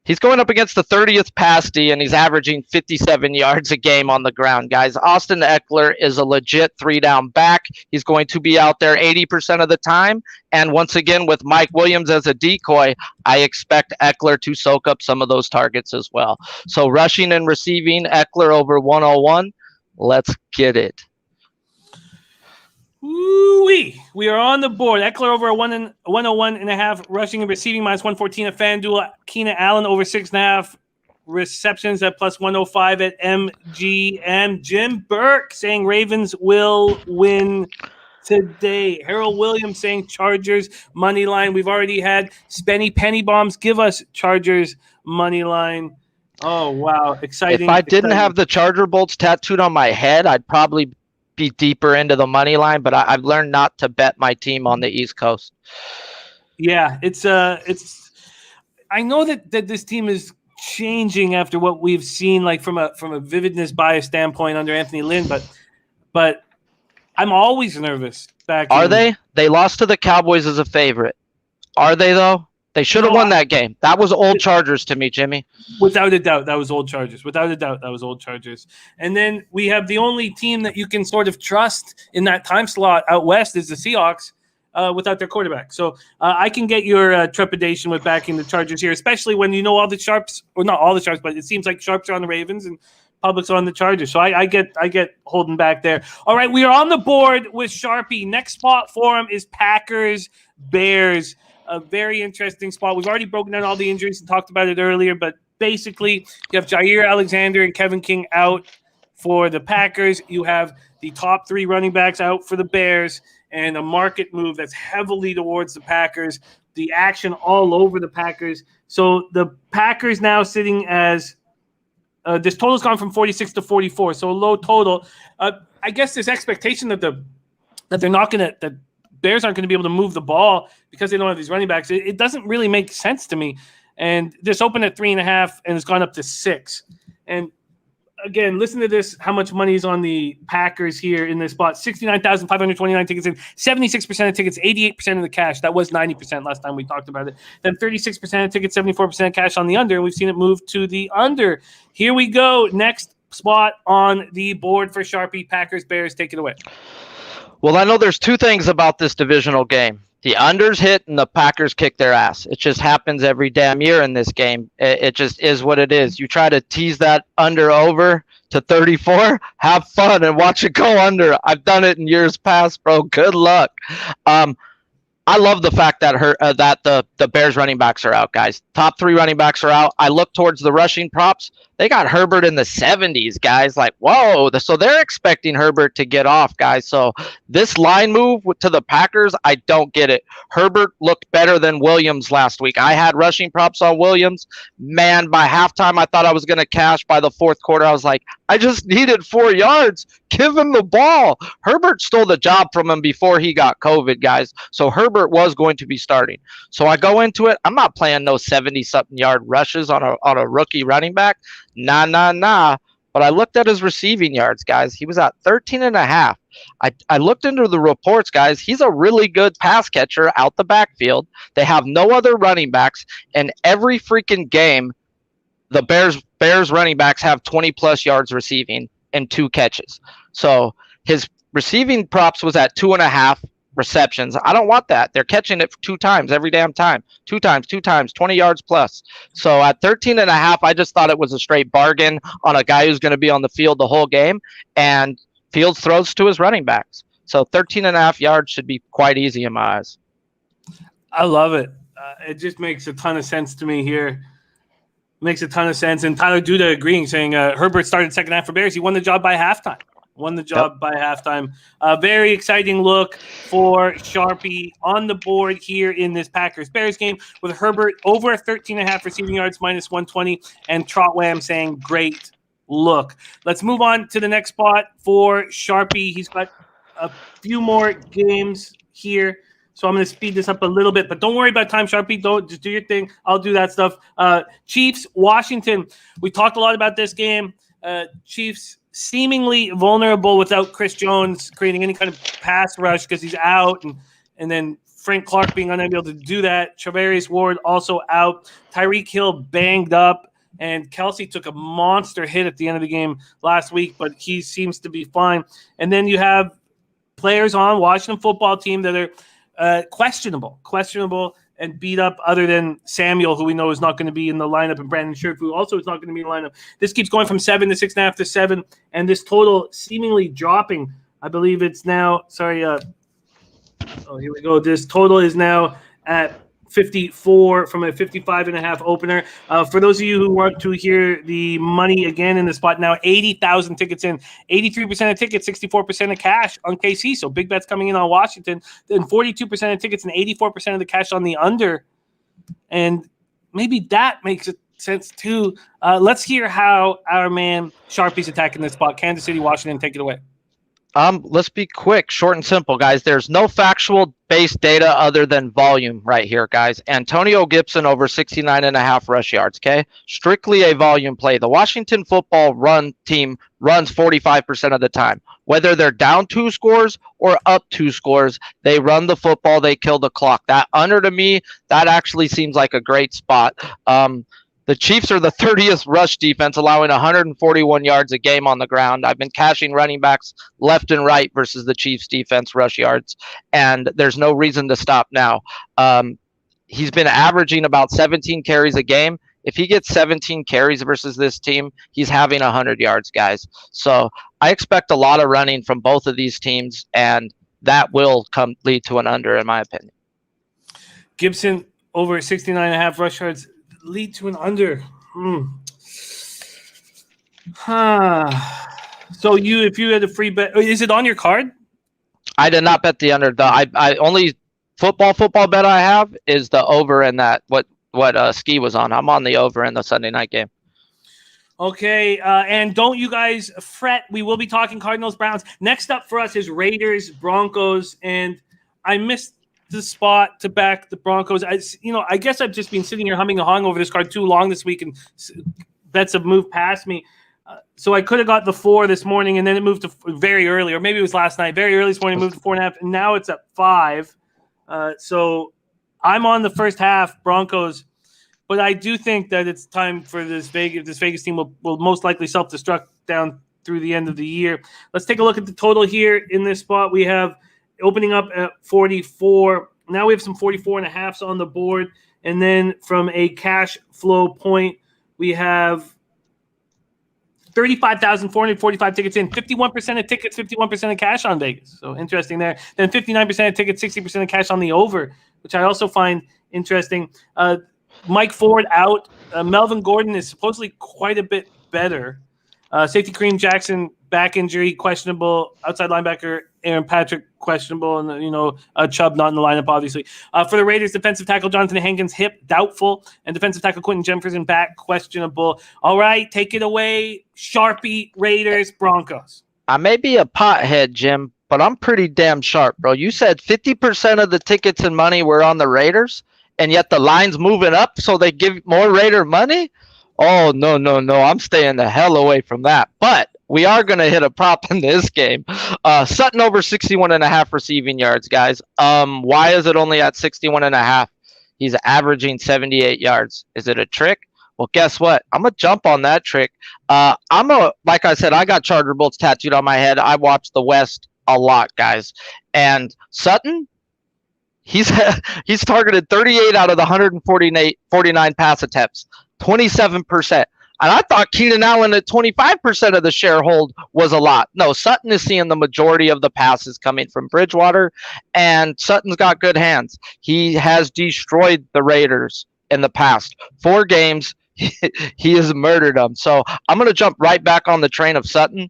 He's going up against the 30th pass D, and he's averaging 57 yards a game on the ground, guys. Austin Eckler is a legit 3-down back. He's going to be out there 80% of the time. And once again, with Mike Williams as a decoy, I expect Eckler to soak up some of those targets as well. So rushing and receiving, Eckler over 101. Let's get it. Woo-wee. We are on the board. Eckler over 101.5 rushing and receiving, minus 114 at FanDuel. Keenan Allen over 6.5 receptions at plus 105 at MGM. Jim Burke saying Ravens will win today. Harold Williams saying Chargers money line. We've already had Spenny Penny Bombs give us Chargers money line. Oh, wow. Exciting. If I didn't have the Charger bolts tattooed on my head, I'd probably be deeper into the money line, but I've learned not to bet my team on the East Coast. Yeah, it's I know that this team is changing after what we've seen, like from a vividness bias standpoint under Anthony Lynn, but I'm always nervous. Are they? They lost to the Cowboys as a favorite. Are they though? They should have won that game. That was old Chargers to me, Jimmy. Without a doubt, that was old Chargers. Without a doubt, that was old Chargers. And then we have the only team that you can sort of trust in that time slot out west is the Seahawks without their quarterback. So I can get your trepidation with backing the Chargers here, especially when you know all the sharps, or not all the sharps, but it seems like sharps are on the Ravens and public's on the Chargers. So I get holding back there. All right, we are on the board with Sharpie. Next spot for him is Packers, Bears. A very interesting spot. We've already broken down all the injuries and talked about it earlier, but basically you have Jair Alexander and Kevin King out for the Packers. You have the top 3 running backs out for the Bears, and a market move that's heavily towards the Packers. The action all over the Packers. So the Packers now sitting as this total's gone from 46 to 44, so a low total. I guess there's expectation that they're not going to that Bears aren't going to be able to move the ball because they don't have these running backs. It doesn't really make sense to me. And this opened at 3.5 and it's gone up to 6. And again, listen to this, how much money is on the Packers here in this spot. 69,529 tickets in, 76% of tickets, 88% of the cash. That was 90% last time we talked about it. Then 36% of tickets, 74% cash on the under, and we've seen it move to the under. Here we go. Next spot on the board for Sharpie, Packers, Bears. Take it away. Well, I know there's 2 things about this divisional game. The unders hit and the Packers kick their ass. It just happens every damn year in this game. It just is what it is. You try to tease that under over to 34, have fun and watch it go under. I've done it in years past, bro. Good luck. I love the fact that the Bears running backs are out, guys. Top 3 running backs are out. I look towards the rushing props. They got Herbert in the 70s, guys. Like, whoa. So they're expecting Herbert to get off, guys. So this line move to the Packers, I don't get it. Herbert looked better than Williams last week. I had rushing props on Williams. Man, by halftime, I thought I was going to cash. By the 4th quarter, I was like, I just needed 4 yards. Give him the ball. Herbert stole the job from him before he got COVID, guys. So Herbert was going to be starting. So I go into it. I'm not playing no 70-something yard rushes on a rookie running back. Nah. But I looked at his receiving yards, guys. He was at 13.5. I looked into the reports, guys. He's a really good pass catcher out the backfield. They have no other running backs. And every freaking game, the Bears running backs have 20-plus yards receiving and 2 catches. So his receiving props was at 2.5 receptions. I don't want that. They're catching it 2 times every damn time. 2 times, 20 yards plus. So at 13.5, I just thought it was a straight bargain on a guy who's going to be on the field the whole game, and Fields throws to his running backs. So 13.5 yards should be quite easy in my eyes. I love it. It just makes a ton of sense to me here. Makes a ton of sense. And Tyler Duda agreeing, saying Herbert started second half for Bears. He won the job by halftime. By halftime. Very exciting look for Sharpie on the board here in this Packers-Bears game with Herbert over 13.5 receiving yards, minus 120, and Trotwam saying great look. Let's move on to the next spot for Sharpie. He's got a few more games here, so I'm going to speed this up a little bit, but don't worry about time, Sharpie. Don't just do your thing. I'll do that stuff. Chiefs, Washington. We talked a lot about this game. Chiefs seemingly vulnerable without Chris Jones creating any kind of pass rush because he's out, and then Frank Clark being unable to do that. Travarius Ward also out. Tyreek Hill banged up, and Kelsey took a monster hit at the end of the game last week, but he seems to be fine. And then you have players on Washington football team that are questionable and beat up, other than Samuel, who we know is not going to be in the lineup, and Brandon Scherf, who also is not going to be in the lineup. This keeps going from 7 to 6.5 to 7, and this total seemingly dropping. I believe it's now, here we go. This total is now at 54 from a 55.5 opener. For those of you who want to hear the money again in the spot now, 80,000 tickets in, 83% of tickets, 64% of cash on KC. So big bets coming in on Washington. Then 42% of tickets and 84% of the cash on the under. And maybe that makes sense too. Let's hear how our man Sharpie's attacking this spot. Kansas City, Washington, take it away. Let's be quick, short and simple, guys. There's no factual based data other than volume right here, guys. Antonio Gibson over 69.5 rush yards, okay? Strictly a volume play. The Washington football run team runs 45% of the time. Whether they're down 2 scores or up 2 scores, they run the football, they kill the clock. That under to me, that actually seems like a great spot. The Chiefs are the 30th rush defense, allowing 141 yards a game on the ground. I've been cashing running backs left and right versus the Chiefs defense rush yards, and there's no reason to stop now. He's been averaging about 17 carries a game. If he gets 17 carries versus this team, he's having 100 yards, guys. So I expect a lot of running from both of these teams, and that will lead to an under, in my opinion. Gibson over 69.5 rush yards lead to an under. So if you had a free bet, is it on your card? I did not bet the under. I only football bet I have is the over in that what Ski was on. I'm on the over in the Sunday night game. Okay, and don't you guys fret. We will be talking Cardinals Browns. Next up for us is Raiders Broncos, and I missed the spot to back the Broncos. I guess I've just been sitting here humming and hawing over this card too long this week, and bets have moved past me. So I could have got the 4 this morning, and then it moved to very early, or maybe it was last night. Very early this morning, moved to 4.5, and now it's at 5. So I'm on the first half Broncos, but I do think that it's time for this Vegas team will most likely self-destruct down through the end of the year. Let's take a look at the total here in this spot. We have opening up at 44. Now we have some 44.5s on the board. And then from a cash flow point, we have 35,445 tickets in. 51% of tickets, 51% of cash on Vegas. So interesting there. Then 59% of tickets, 60% of cash on the over, which I also find interesting. Mike Ford out. Melvin Gordon is supposedly quite a bit better. Safety Kareem Jackson, back injury, questionable. Outside linebacker Aaron Patrick, questionable. And, Chubb not in the lineup, obviously. For the Raiders, defensive tackle Jonathan Hankins, hip, doubtful. And defensive tackle Quentin Jefferson, back, questionable. All right, take it away. Sharpie, Raiders, Broncos. I may be a pothead, Jim, but I'm pretty damn sharp, bro. You said 50% of the tickets and money were on the Raiders, and yet the line's moving up so they give more Raider money? Oh, no. I'm staying the hell away from that. But we are going to hit a prop in this game. Sutton over 61.5 receiving yards, guys. Why is it only at 61.5? He's averaging 78 yards. Is it a trick? Well, guess what? I'm going to jump on that trick. Like I said, I got Charger Bolts tattooed on my head. I watch the West a lot, guys. And Sutton, he's targeted 38 out of the 149 pass attempts. 27%. And I thought Keenan Allen at 25% of the share hold was a lot. No, Sutton is seeing the majority of the passes coming from Bridgewater, and Sutton's got good hands. He has destroyed the Raiders in the past 4 games. He has murdered them. So I'm going to jump right back on the train of Sutton.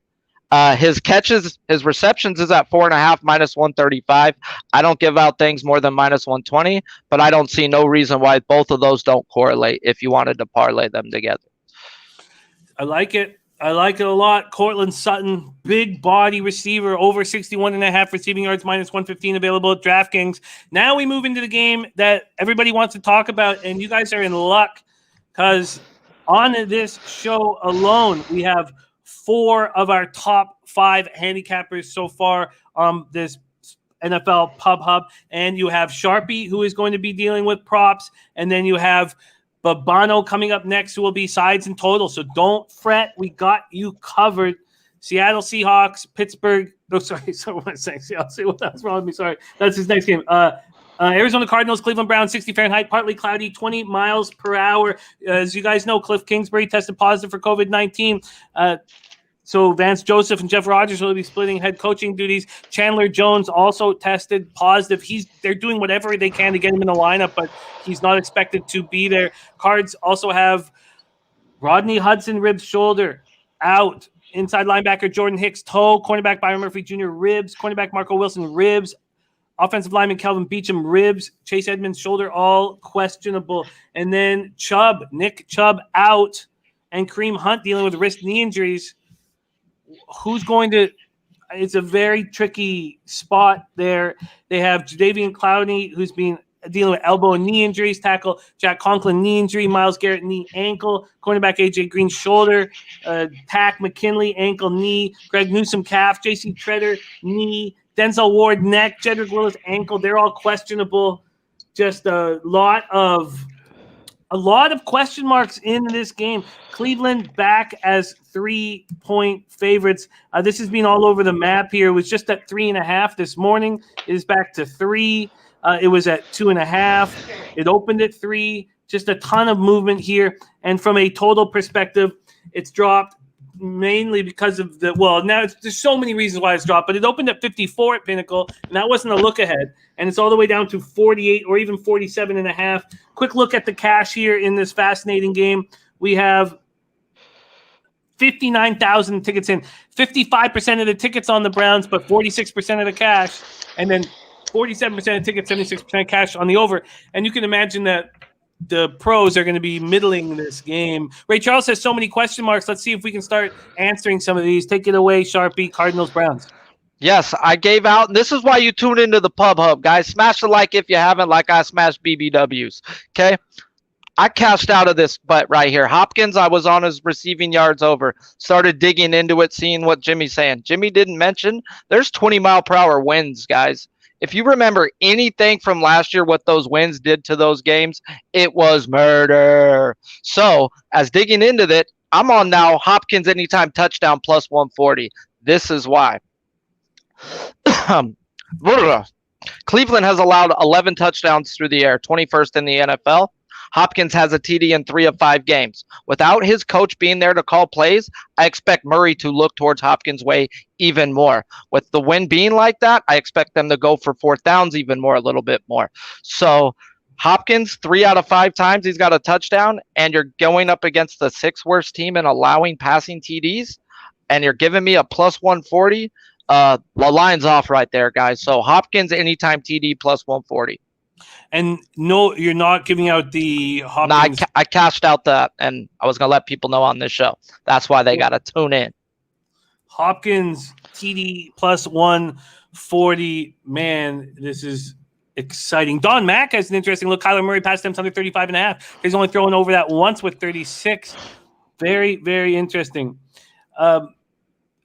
His catches, his receptions is at 4.5 minus 135. I don't give out things more than minus 120, but I don't see no reason why both of those don't correlate if you wanted to parlay them together. I like it. I like it a lot. Cortland Sutton, big body receiver, over 61.5 receiving yards, minus 115 available at DraftKings. Now we move into the game that everybody wants to talk about, and you guys are in luck because on this show alone, we have 4 of our top 5 handicappers so far on this NFL Pub Hub. And you have Sharpie, who is going to be dealing with props. And then you have Babano coming up next, who will be sides and total. So don't fret. We got you covered. Seattle Seahawks, Pittsburgh. Oh, sorry. What am I saying? Seattle. What else wrong with me? Sorry. That's his next game. Arizona Cardinals, Cleveland Browns, 60 Fahrenheit, partly cloudy, 20 miles per hour. As you guys know, Cliff Kingsbury tested positive for COVID-19. So Vance Joseph and Jeff Rogers will be splitting head coaching duties. Chandler Jones also tested positive. They're doing whatever they can to get him in the lineup, but he's not expected to be there. Cards also have Rodney Hudson, ribs, shoulder, out. Inside linebacker Jordan Hicks, toe. Cornerback Byron Murphy Jr., ribs. Cornerback Marco Wilson, ribs. Offensive lineman Kelvin Beachum, ribs. Chase Edmonds, shoulder, all questionable. And then Nick Chubb, out. And Kareem Hunt dealing with wrist knee injuries. Who's going to It's a very tricky spot there. They have Jadeveon Clowney, who's been dealing with elbow and knee injuries. Tackle Jack Conklin, knee injury. Myles Garrett, knee, ankle. Cornerback AJ Green, shoulder. Tack McKinley, ankle, knee. Greg Newsome, calf. JC Treader, knee. Denzel Ward, neck. Jedrick Willis, ankle. They're all questionable. Just a lot of question marks in this game. Cleveland back as 3-point favorites. This has been all over the map here. It was just at 3.5 this morning. It is back to 3. It was at 2.5. It opened at 3. Just a ton of movement here. And from a total perspective, it's dropped mainly because of there's so many reasons why it's dropped, but it opened at 54 at Pinnacle, and that wasn't a look ahead. And it's all the way down to 48 or even 47.5. Quick look at the cash here in this fascinating game. We have 59,000 tickets in, 55% of the tickets on the Browns, but 46% of the cash, and then 47% of tickets, 76% cash on the over. And you can imagine that the pros are going to be middling this game. Ray Charles has so many question marks. Let's see if we can start answering some of these. Take it away, Sharpie. Cardinals, Browns. Yes, I gave out, and this is why you tune into the Pub Hub, guys. Smash the like if you haven't, like I smashed BBWs. Okay? I cashed out of this bet right here. Hopkins, I was on his receiving yards over. Started digging into it, seeing what Jimmy's saying. Jimmy didn't mention there's 20-mile-per-hour winds, guys. If you remember anything from last year, what those winds did to those games, it was murder. So, as digging into it, I'm on now Hopkins anytime touchdown plus 140. This is why. Cleveland has allowed 11 touchdowns through the air, 21st in the NFL. Hopkins has a TD in 3 of 5 games. Without his coach being there to call plays, I expect Murray to look towards Hopkins' way even more. With the wind being like that, I expect them to go for 4th downs even more, a little bit more. So Hopkins, 3 out of 5 times he's got a touchdown, and you're going up against the 6th worst team in allowing passing TDs, and you're giving me a plus 140. The line's off right there, guys. So Hopkins anytime TD plus 140. And no, you're not giving out the Hopkins. No, I cashed out that, and I was going to let people know on this show. That's why they got to tune in. Hopkins TD plus 140. Man, this is exciting. Don Mack has an interesting look. Kyler Murray passed him under 35.5. He's only thrown over that once with 36. Very, very interesting.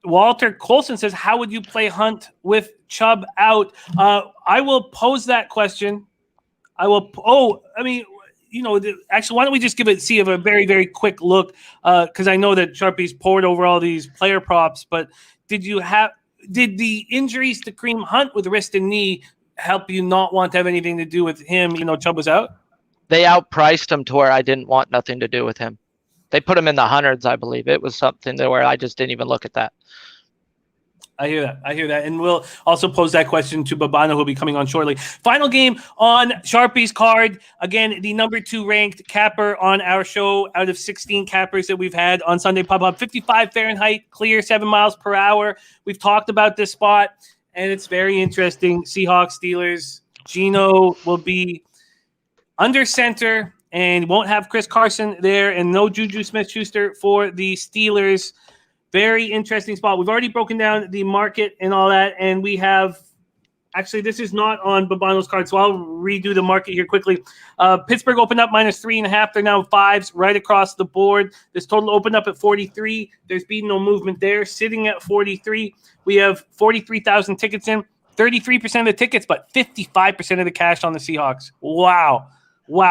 Walter Colson says, how would you play Hunt with Chubb out? I will pose that question. Actually, why don't we just see a very, very quick look? Because I know that Sharpie's poured over all these player props, but did the injuries to Kareem Hunt with wrist and knee help you not want to have anything to do with him? Chubb was out. They outpriced him to where I didn't want nothing to do with him. They put him in the hundreds, I believe. It was something to where I just didn't even look at that. I hear that. And we'll also pose that question to Babano, who'll be coming on shortly. Final game on Sharpie's card. Again, the number 2 ranked capper on our show out of 16 cappers that we've had on Sunday Pub Hub. 55 Fahrenheit, clear, 7 miles per hour. We've talked about this spot, and it's very interesting. Seahawks, Steelers. Geno will be under center and won't have Chris Carson there, and no Juju Smith-Schuster for the Steelers. Very interesting spot. We've already broken down the market and all that, and we have – actually, this is not on Babano's card, so I'll redo the market here quickly. Pittsburgh opened up minus 3.5. They're now 5s right across the board. This total opened up at 43. There's been no movement there. Sitting at 43, we have 43,000 tickets in. 33% of the tickets, but 55% of the cash on the Seahawks. Wow,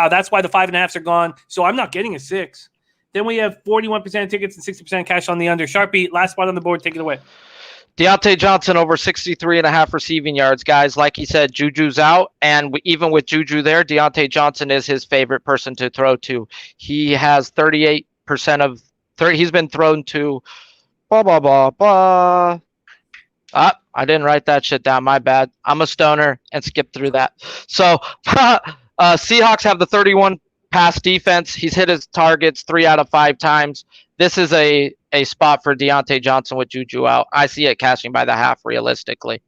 that's why the 5.5s are gone. So I'm not getting a 6. Then we have 41% of tickets and 60% cash on the under. Sharpie, last spot on the board. Take it away. Deontay Johnson over 63.5 receiving yards, guys. Like he said, Juju's out, and even with Juju there, Deontay Johnson is his favorite person to throw to. He has 38% of – he's been thrown to I didn't write that shit down. My bad. I'm a stoner and skipped through that. So Seahawks have the 31 pass defense. He's hit his targets 3 out of 5 times. This is a spot for Deontay Johnson with Juju out. I see it cashing by the half realistically.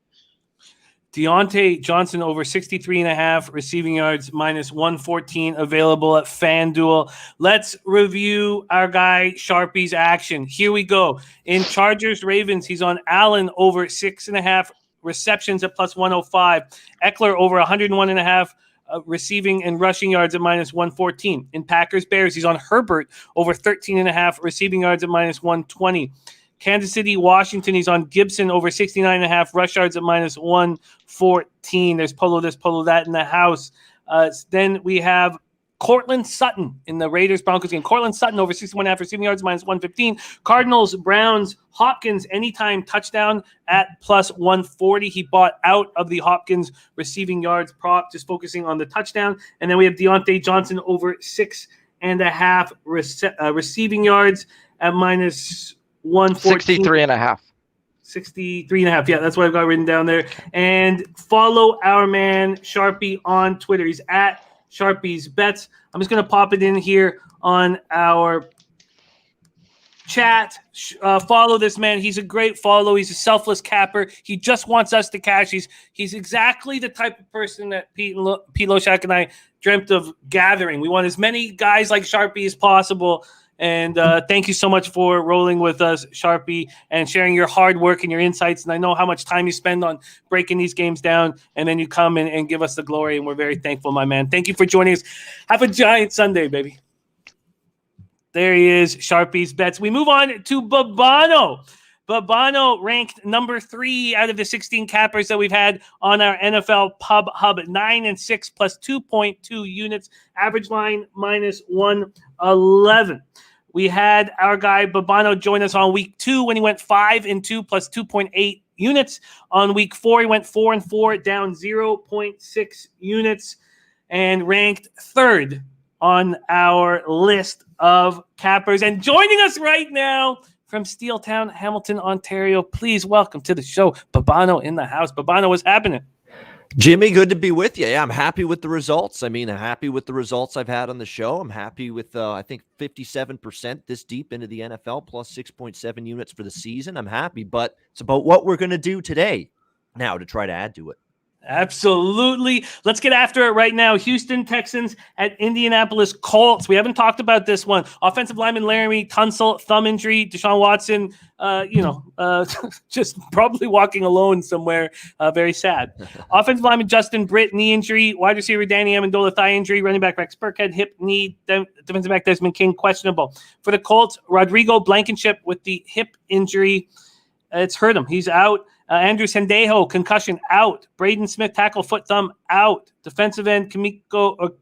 Deontay Johnson over 63.5 receiving yards, minus 114, available at FanDuel. Let's review our guy Sharpie's action. Here we go. In Chargers Ravens, he's on Allen over 6.5 receptions at plus 105. Eckler over 101.5 receiving and rushing yards at minus 114. In Packers Bears, he's on Herbert over 13.5 receiving yards at minus 120. Kansas City, Washington, he's on Gibson over 69.5 rush yards at minus 114. There's Polo this, Polo that in the house. Then we have Cortland Sutton in the Raiders-Broncos game. Cortland Sutton over 61.5 receiving yards, minus 115. Cardinals, Browns, Hopkins, anytime touchdown at plus 140. He bought out of the Hopkins receiving yards prop, just focusing on the touchdown. And then we have Deontay Johnson over 6.5 receiving yards at minus 114. 63.5. 63.5. Yeah, that's what I've got written down there. And follow our man Sharpie on Twitter. He's at Sharpie's Bets. I'm just going to pop it in here on our chat. Follow this man. He's a great follow. He's a selfless capper. He just wants us to cash. He's exactly the type of person that Pete Loshak and I dreamt of gathering. We want as many guys like Sharpie as possible. And thank you so much for rolling with us, Sharpie, and sharing your hard work and your insights. And I know how much time you spend on breaking these games down, and then you come and give us the glory, and we're very thankful, my man. Thank you for joining us. Have a giant Sunday, baby. There he is, Sharpie's Bets. We move on to Babano. Babano ranked number 3 out of the 16 cappers that we've had on our NFL Pub Hub, 9-6 plus 2.2 units, average line minus 111. We had our guy Babano join us on week 2 when he went 5-2 plus 2.8 units. On week 4, he went 4-4, down 0.6 units, and ranked 3rd on our list of cappers. And joining us right now from Steeltown, Hamilton, Ontario, please welcome to the show, Babano in the house. Babano, what's happening? Jimmy, good to be with you. Yeah, I'm happy with the results. I'm happy with the results I've had on the show. I'm happy with, I think, 57% this deep into the NFL, plus 6.7 units for the season. I'm happy, but it's about what we're going to do today now to try to add to it. Absolutely. Let's get after it right now. Houston Texans at Indianapolis Colts. We haven't talked about this one. Offensive lineman Laremy Tunsil, thumb injury. Deshaun Watson, just probably walking alone somewhere. Very sad. Offensive lineman Justin Britt, knee injury. Wide receiver Danny Amendola, thigh injury. Running back Rex Burkhead, hip, knee. Defensive back Desmond King, questionable. For the Colts, Rodrigo Blankenship with the hip injury. It's hurt him. He's out. Andrew Sendejo, concussion, out. Braden Smith, tackle, foot, thumb, out. Defensive end, Kimoko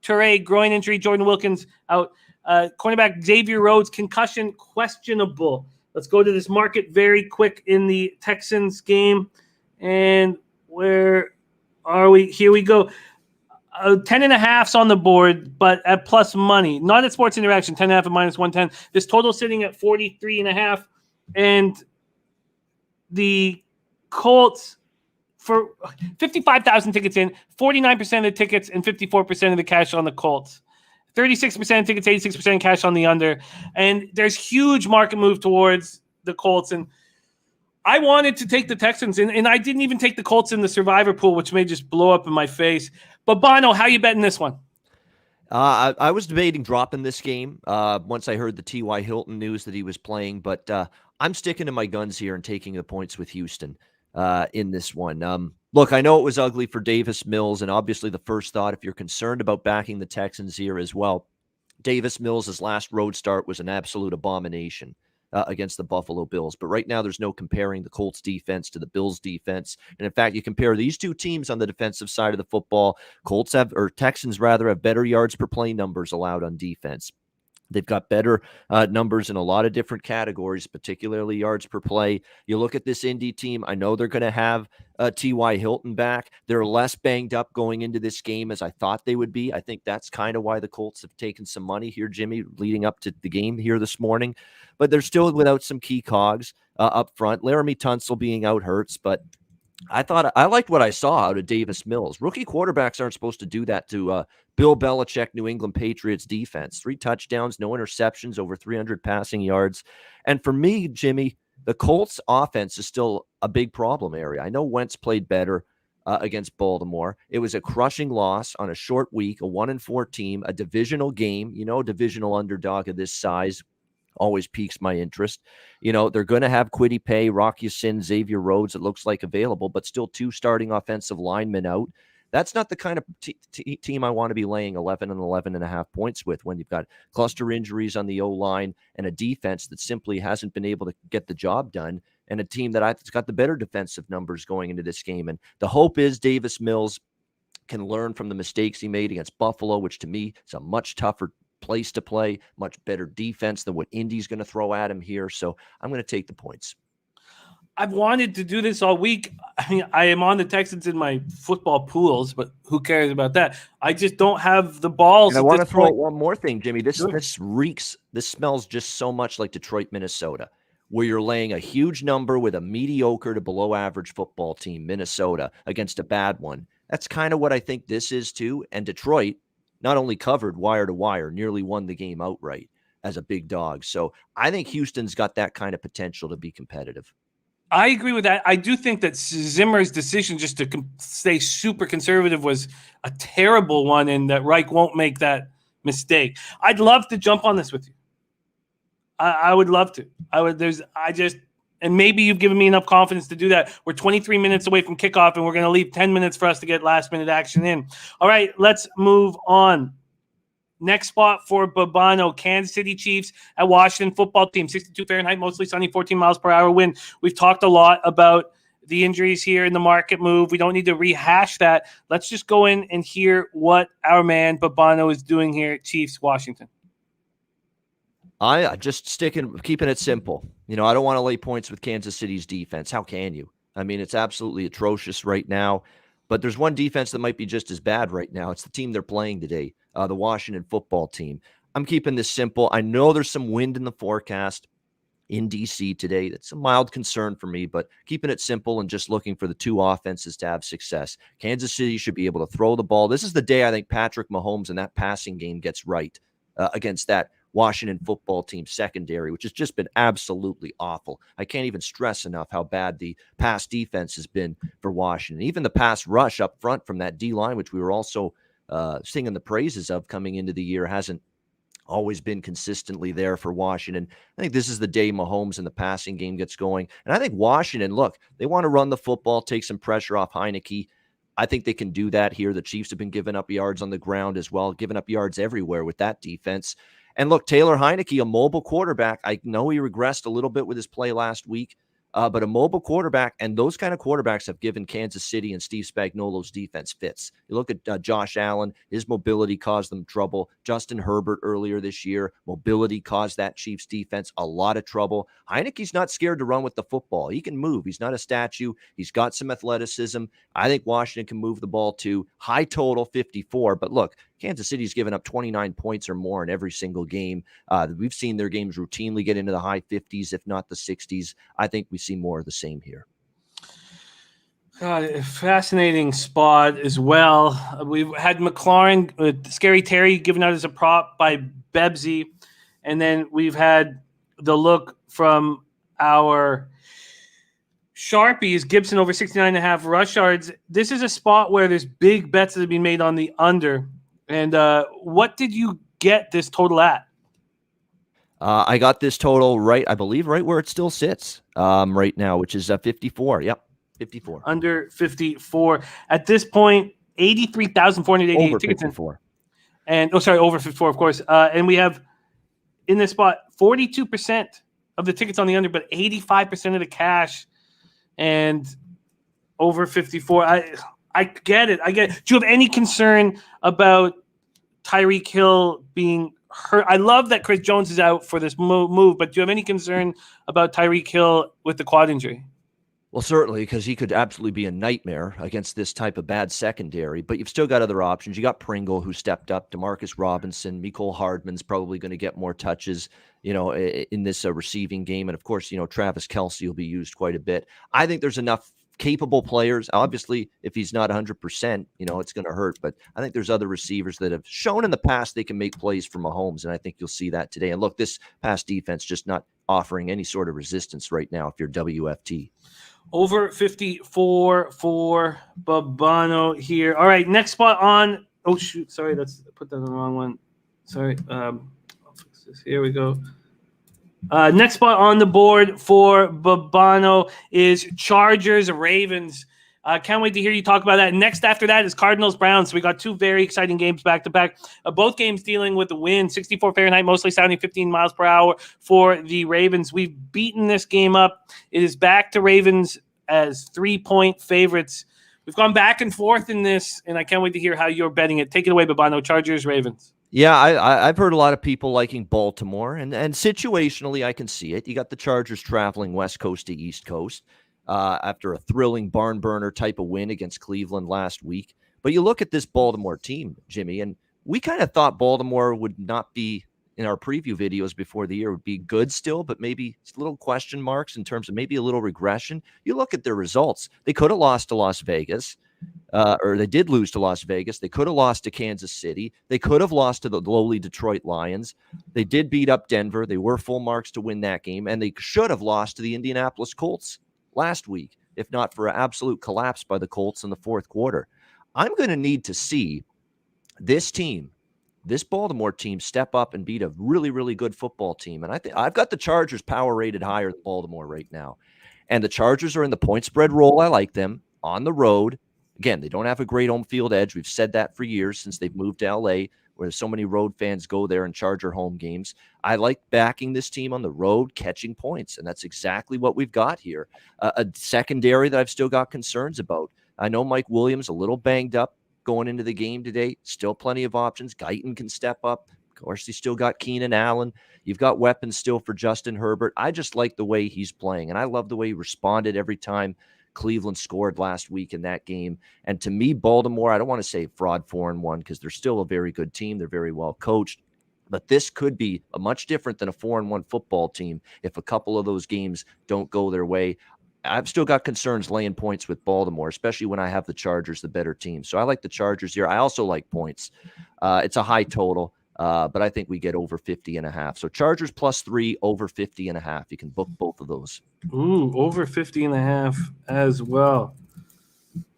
Toure, groin injury. Jordan Wilkins, out. Cornerback Xavier Rhodes, concussion, questionable. Let's go to this market very quick in the Texans game. And where are we? Here we go. 10.5's on the board, but at plus money. Not at Sports Interaction, 10.5 at minus 110. This total sitting at 43.5. And the Colts, for 55,000 tickets in, 49% of the tickets and 54% of the cash on the Colts. 36% of tickets, 86% cash on the under. And there's huge market move towards the Colts. And I wanted to take the Texans, and I didn't even take the Colts in the survivor pool, which may just blow up in my face. But Bono, how you betting this one? I was debating dropping this game once I heard the T.Y. Hilton news that he was playing, but I'm sticking to my guns here and taking the points with Houston in this one. Look, I know it was ugly for Davis Mills, and obviously the first thought, if you're concerned about backing the Texans here as well, Davis Mills' last road start was an absolute abomination against the Buffalo Bills. But right now, there's no comparing the Colts defense to the Bills defense. And in fact, you compare these two teams on the defensive side of the football, Texans rather have better yards per play numbers allowed on defense. They've got better numbers in a lot of different categories, particularly yards per play. You look at this Indy team, I know they're going to have T.Y. Hilton back. They're less banged up going into this game as I thought they would be. I think that's kind of why the Colts have taken some money here, Jimmy, leading up to the game here this morning. But they're still without some key cogs up front. Laremy Tunsil being out hurts, but I liked what I saw out of Davis Mills. Rookie quarterbacks aren't supposed to do that to Bill Belichick, New England Patriots defense. 3 touchdowns, no interceptions, over 300 passing yards. And for me, Jimmy, the Colts offense is still a big problem area. I know Wentz played better against Baltimore. It was a crushing loss on a short week, a 1-4 team, a divisional game. Divisional underdog of this size always piques my interest. They're going to have Kwity Paye, Rock Ya-Sin, Xavier Rhodes, it looks like, available, but still 2 starting offensive linemen out. That's not the kind of team I want to be laying 11 and 11.5 points with when you've got cluster injuries on the O-line and a defense that simply hasn't been able to get the job done, and a team that's got the better defensive numbers going into this game. And the hope is Davis Mills can learn from the mistakes he made against Buffalo, which to me is a much tougher place to play, much better defense than what Indy's going to throw at him here. So I'm going to take the points. I've wanted to do this all week. I mean, I am on the Texans in my football pools, but who cares about that? I just don't have the balls. And I want to throw out one more thing, Jimmy. This smells just so much like Detroit, Minnesota, where you're laying a huge number with a mediocre to below average football team, Minnesota, against a bad one. That's kind of what I think this is too. And Detroit not only covered wire to wire, nearly won the game outright as a big dog. So I think Houston's got that kind of potential to be competitive. I agree with that. I do think that Zimmer's decision just to stay super conservative was a terrible one, and that Reich won't make that mistake. I'd love to jump on this with you. I would love to. And maybe you've given me enough confidence to do that. We're 23 minutes away from kickoff, and we're going to leave 10 minutes for us to get last-minute action in. All right, let's move on. Next spot for Babano, Kansas City Chiefs at Washington football team. 62 Fahrenheit, mostly sunny, 14 miles per hour wind. We've talked a lot about the injuries here in the market move. We don't need to rehash that. Let's just go in and hear what our man Babano is doing here at Chiefs, Washington. I just keeping it simple. I don't want to lay points with Kansas City's defense. How can you? I mean, it's absolutely atrocious right now. But there's one defense that might be just as bad right now. It's the team they're playing today, the Washington football team. I'm keeping this simple. I know there's some wind in the forecast in D.C. today. That's a mild concern for me, but keeping it simple and just looking for the 2 offenses to have success. Kansas City should be able to throw the ball. This is the day I think Patrick Mahomes and that passing game gets right against that Washington football team secondary, which has just been absolutely awful. I can't even stress enough how bad the pass defense has been for Washington. Even the pass rush up front from that D-line, which we were also singing the praises of coming into the year, hasn't always been consistently there for Washington. I think this is the day Mahomes and the passing game gets going. And I think Washington, look, they want to run the football, take some pressure off Heineke. I think they can do that here. The Chiefs have been giving up yards on the ground as well, giving up yards everywhere with that defense. And look, Taylor Heineke, a mobile quarterback. I know he regressed a little bit with his play last week, but a mobile quarterback, and those kind of quarterbacks have given Kansas City and Steve Spagnuolo's defense fits. You look at Josh Allen, his mobility caused them trouble. Justin Herbert earlier this year, mobility caused that Chiefs defense a lot of trouble. Heineke's not scared to run with the football. He can move. He's not a statue. He's got some athleticism. I think Washington can move the ball too. High total, 54. But look, Kansas City's given up 29 points or more in every single game. We've seen their games routinely get into the high 50s, if not the 60s. I think we see more of the same here. Fascinating spot as well. We've had McLaurin with Scary Terry given out as a prop by Bebsy. And then we've had the look from our Sharpies, Gibson over 69.5 rush yards. This is a spot where there's big bets that have been made on the under. And what did you get this total at? I got this total right, I believe, right where it still sits right now, which is 54. Yep, 54. Under 54. At this point, 83,488 over tickets. 54. Over 54, of course. And we have in this spot 42% of the tickets on the under, but 85% of the cash and over 54. I get it. Do you have any concern about Tyreek Hill being hurt? I love that Chris Jones is out for this move, but do you have any concern about Tyreek Hill with the quad injury? Well, certainly, because he could absolutely be a nightmare against this type of bad secondary, but you've still got other options. You got Pringle, who stepped up, Demarcus Robinson, Mecole Hardman's probably going to get more touches, in this receiving game. And of course, Travis Kelce will be used quite a bit. I think there's enough capable players. Obviously, if he's not 100%, it's going to hurt. But I think there's other receivers that have shown in the past they can make plays for Mahomes, and I think you'll see that today. And look, this pass defense just not offering any sort of resistance right now if you're WFT. Over 54 for Babano here. All right, next spot on. Oh shoot, sorry, that's put that on the wrong one. Sorry. I'll fix this. Here we go. Next spot on the board for Babano is Chargers Ravens. Can't wait to hear you talk about that. Next after that is Cardinals Browns. So we got two very exciting games back to back. Both games dealing with the win, 64 Fahrenheit, mostly sounding 15 miles per hour for the Ravens. We've beaten this game up. It is back to Ravens as 3-point favorites. We've gone back and forth in this, and I can't wait to hear how you're betting it. Take it away, Babano. Chargers, Ravens. Yeah, I've heard a lot of people liking Baltimore, and situationally I can see it. You got the Chargers traveling West Coast to East Coast after a thrilling barn burner type of win against Cleveland last week. But you look at this Baltimore team, Jimmy, and we kind of thought Baltimore would not be, in our preview videos before the year, would be good still, but maybe little question marks in terms of maybe a little regression. You look at their results. They could have lost to Las Vegas. Or they did lose to Las Vegas. They could have lost to Kansas City. They could have lost to the lowly Detroit Lions. They did beat up Denver. They were full marks to win that game, and they should have lost to the Indianapolis Colts last week, if not for an absolute collapse by the Colts in the fourth quarter. I'm going to need to see this team, this Baltimore team, step up and beat a really, really good football team. And I think I've got the Chargers power rated higher than Baltimore right now. And the Chargers are in the point spread role. I like them on the road. Again, they don't have a great home field edge. We've said that for years since they've moved to LA, where so many road fans go there and Charger home games. I like backing this team on the road, catching points, and that's exactly what we've got here. A secondary that I've still got concerns about. I know Mike Williams a little banged up going into the game today. Still plenty of options. Guyton can step up. Of course, you still got Keenan Allen. You've got weapons still for Justin Herbert. I just like the way he's playing, and I love the way he responded every time Cleveland scored last week in that game. And to me, Baltimore, I don't want to say fraud 4-1 because they're still a very good team. They're very well coached. But this could be a much different than a 4-1 football team if a couple of those games don't go their way. I've still got concerns laying points with Baltimore, especially when I have the Chargers, the better team. So I like the Chargers here. I also like points. It's a high total, but I think we get over 50.5. So Chargers +3, over 50.5. You can book both of those. Ooh, over 50.5 as well.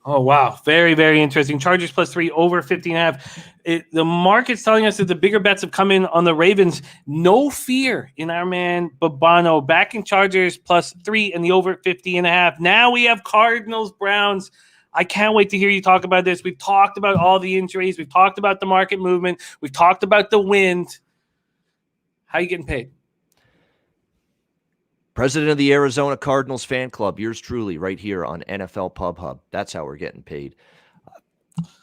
Oh, wow. Very, very interesting. Chargers +3, over 50.5. The market's telling us that the bigger bets have come in on the Ravens. No fear in our man Babano. Backing Chargers +3 and the over 50.5. Now we have Cardinals Browns. I can't wait to hear you talk about this. We've talked about all the injuries. We've talked about the market movement. We've talked about the wind. How are you getting paid? President of the Arizona Cardinals fan club, yours truly, right here on NFL Pub Hub. That's how we're getting paid.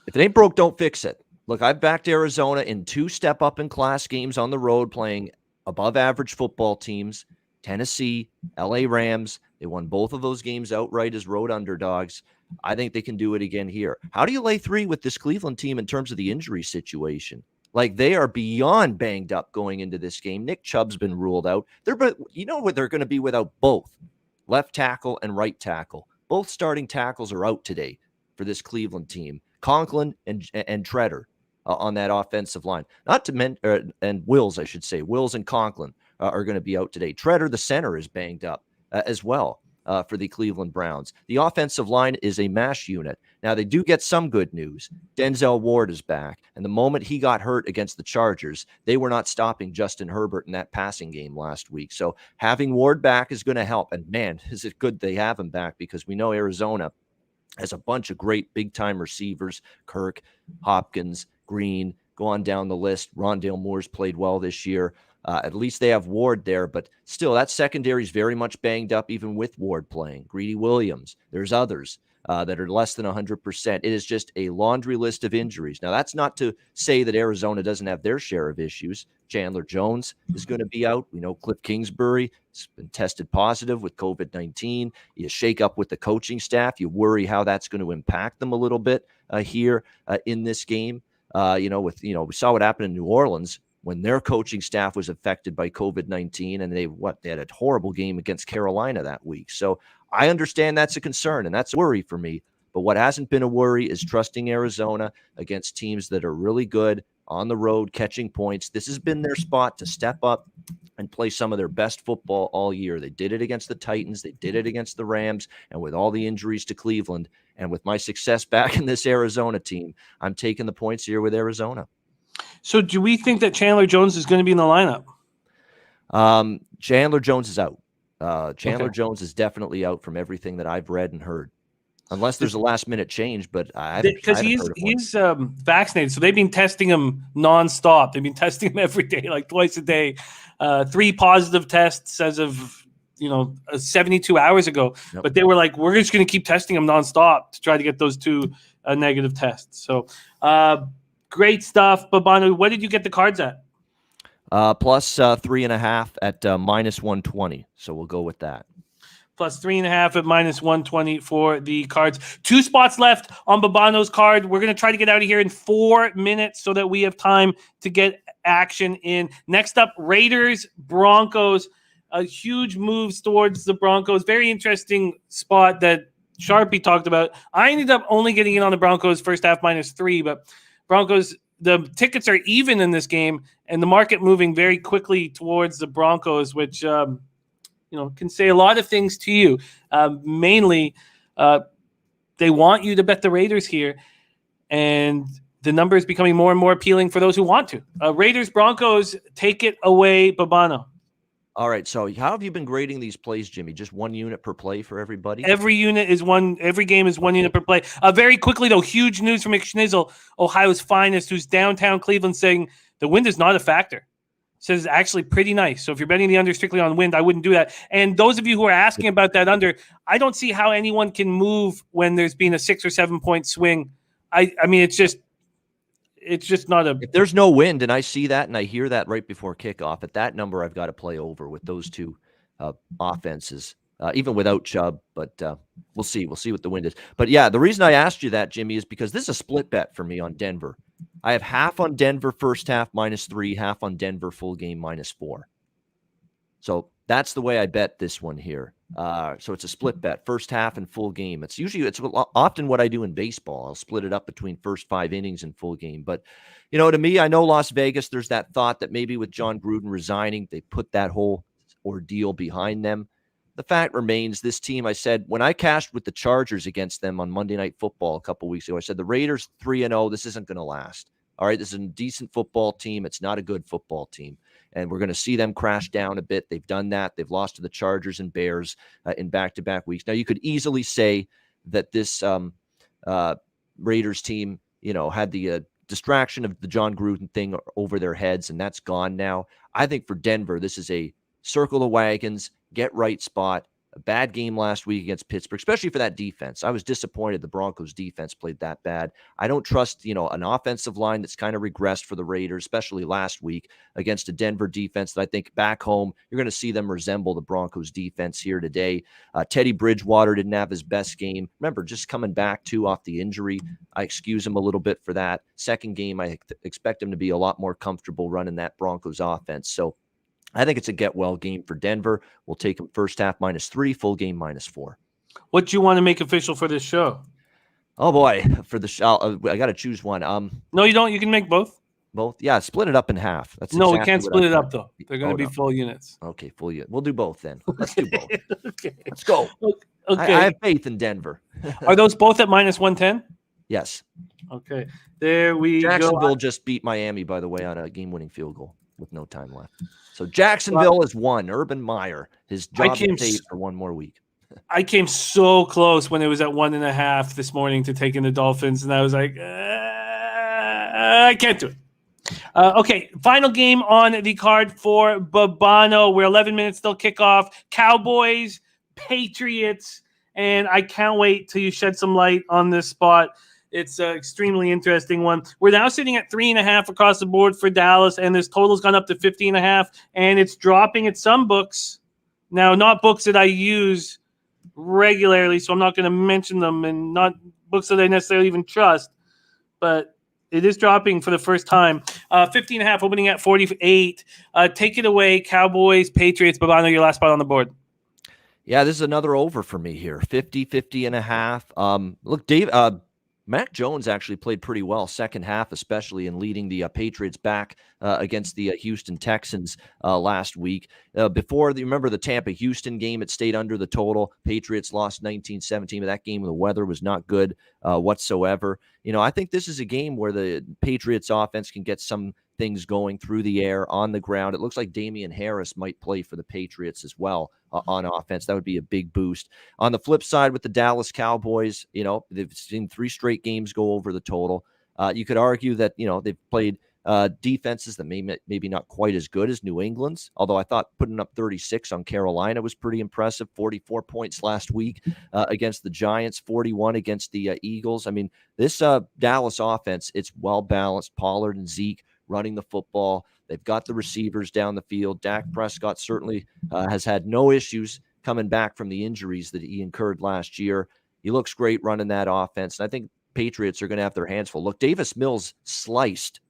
If it ain't broke, don't fix it. Look, I've backed Arizona in 2 step-up-in-class games on the road playing above-average football teams, Tennessee, LA Rams. They won both of those games outright as road underdogs. I think they can do it again here. How do you lay 3 with this Cleveland team in terms of the injury situation? Like, they are beyond banged up going into this game. Nick Chubb's been ruled out. You know what they're going to be without both left tackle and right tackle. Both starting tackles are out today for this Cleveland team. Conklin and Treader on that offensive line. Not to mention, and Wills, I should say. Wills and Conklin are going to be out today. Treader, the center, is banged up as well. For the Cleveland Browns. The offensive line is a mash unit. Now, they do get some good news. Denzel Ward is back, and the moment he got hurt against the Chargers, they were not stopping Justin Herbert in that passing game last week. So having Ward back is going to help, and man, is it good they have him back because we know Arizona has a bunch of great big-time receivers, Kirk, Hopkins, Green, go on down the list. Rondale Moore's played well this year. At least they have Ward there, but still, that secondary is very much banged up, even with Ward playing. Greedy Williams, there's others that are less than 100%. It is just a laundry list of injuries. Now, that's not to say that Arizona doesn't have their share of issues. Chandler Jones is going to be out. We know Cliff Kingsbury has been tested positive with COVID-19. You shake up with the coaching staff. You worry how that's going to impact them a little bit here in this game. We saw what happened in New Orleans when their coaching staff was affected by COVID-19, and they had a horrible game against Carolina that week. So I understand that's a concern, and that's a worry for me. But what hasn't been a worry is trusting Arizona against teams that are really good, on the road, catching points. This has been their spot to step up and play some of their best football all year. They did it against the Titans. They did it against the Rams. And with all the injuries to Cleveland and with my success back in this Arizona team, I'm taking the points here with Arizona. So do we think that Chandler Jones is going to be in the lineup? Chandler Jones is out. Chandler Jones is definitely out from everything that I've read and heard. Unless there's a last-minute change, but because he's vaccinated, so they've been testing him nonstop. They've been testing him every day, like twice a day. 3 positive tests as of 72 hours ago. Yep. But they were like, we're just going to keep testing him nonstop to try to get those 2 negative tests. So great stuff, Babano. What did you get the cards at? Plus 3.5 at minus 120. So we'll go with that. Plus 3.5 at minus 120 for the cards. 2 spots left on Babano's card. We're going to try to get out of here in 4 minutes so that we have time to get action in. Next up, Raiders, Broncos. A huge moves towards the Broncos. Very interesting spot that Sharpie talked about. I ended up only getting in on the Broncos first half minus 3, but Broncos, the tickets are even in this game, and the market moving very quickly towards the Broncos, which can say a lot of things to you. Mainly, they want you to bet the Raiders here, and the number is becoming more and more appealing for those who want to. Raiders, Broncos, take it away, Babano. All right, so how have you been grading these plays, Jimmy? Just 1 unit per play for everybody? Every game is 1 unit per play. Very quickly, though, huge news from McSchnizzle, Ohio's finest, who's downtown Cleveland, saying the wind is not a factor. Says it's actually pretty nice. So if you're betting the under strictly on wind, I wouldn't do that. And those of you who are asking about that under, I don't see how anyone can move when there's been a 6 or 7 point swing. I mean, it's just not a. If there's no wind and I see that and I hear that right before kickoff, at that number, I've got to play over with those 2 offenses, even without Chubb. But we'll see. We'll see what the wind is. But yeah, the reason I asked you that, Jimmy, is because this is a split bet for me on Denver. I have half on Denver first half minus 3, half on Denver full game minus 4. So that's the way I bet this one here. So it's a split bet, first half and full game. It's often what I do in baseball. I'll split it up between first 5 innings and full game. But, to me, I know Las Vegas, there's that thought that maybe with John Gruden resigning, they put that whole ordeal behind them. The fact remains, this team, I said, when I cashed with the Chargers against them on Monday Night Football a couple weeks ago, I said, the Raiders 3-0, this isn't going to last. All right, this is a decent football team. It's not a good football team. And we're going to see them crash down a bit. They've done that. They've lost to the Chargers and Bears in back-to-back weeks. Now, you could easily say that this Raiders team, had the distraction of the John Gruden thing over their heads, and that's gone now. I think for Denver, this is a circle the wagons, get right spot. A bad game last week against Pittsburgh, especially for that defense. I was disappointed the Broncos defense played that bad. I don't trust, an offensive line that's kind of regressed for the Raiders, especially last week against a Denver defense that I think back home, you're going to see them resemble the Broncos defense here today. Teddy Bridgewater didn't have his best game. Remember, just coming back off the injury. I excuse him a little bit for that. Second game, I expect him to be a lot more comfortable running that Broncos offense. So I think it's a get-well game for Denver. We'll take them first half minus 3, full game minus 4. What do you want to make official for this show? Oh, boy. For the show, I got to choose one. No, you don't. You can make both. Both? Yeah, split it up in half. That's no, exactly we can't split it up, though. They're going to be full units. Okay, full unit. We'll do both then. Let's do both. Okay. Let's go. Okay. I have faith in Denver. Are those both at minus 110? Yes. Okay. There we go. Jacksonville just beat Miami, by the way, on a game-winning field goal with no time left. So Jacksonville is 1. Urban Meyer, his job is saved for 1 more week. I came so close when it was at 1.5 this morning to taking the Dolphins, and I was like, I can't do it. Okay, final game on the card for Babano. We're 11 minutes till kickoff. Cowboys, Patriots, and I can't wait till you shed some light on this spot. It's an extremely interesting one. We're now sitting at 3.5 across the board for Dallas, and this total's gone up to 50.5, and it's dropping at some books. Now, not books that I use regularly, so I'm not going to mention them, and not books that I necessarily even trust, but it is dropping for the first time. 50.5, opening at 48. Take it away, Cowboys, Patriots. Babano, your last spot on the board. Yeah, this is another over for me here. 50.5. Look, Dave, Mac Jones actually played pretty well second half, especially in leading the Patriots back against the Houston Texans last week. Remember the Tampa-Houston game, it stayed under the total. Patriots lost 19-17, but that game, the weather was not good whatsoever. I think this is a game where the Patriots offense can get some things going through the air, on the ground. It looks like Damian Harris might play for the Patriots as well on offense. That would be a big boost. On the flip side with the Dallas Cowboys, they've seen 3 straight games go over the total. You could argue that, they've played defenses that maybe not quite as good as New England's, although I thought putting up 36 on Carolina was pretty impressive. 44 points last week against the Giants, 41 against the Eagles. I mean, this Dallas offense, it's well-balanced. Pollard and Zeke running the football. They've got the receivers down the field. Dak Prescott certainly has had no issues coming back from the injuries that he incurred last year. He looks great running that offense, and I think Patriots are going to have their hands full. Look, Davis Mills sliced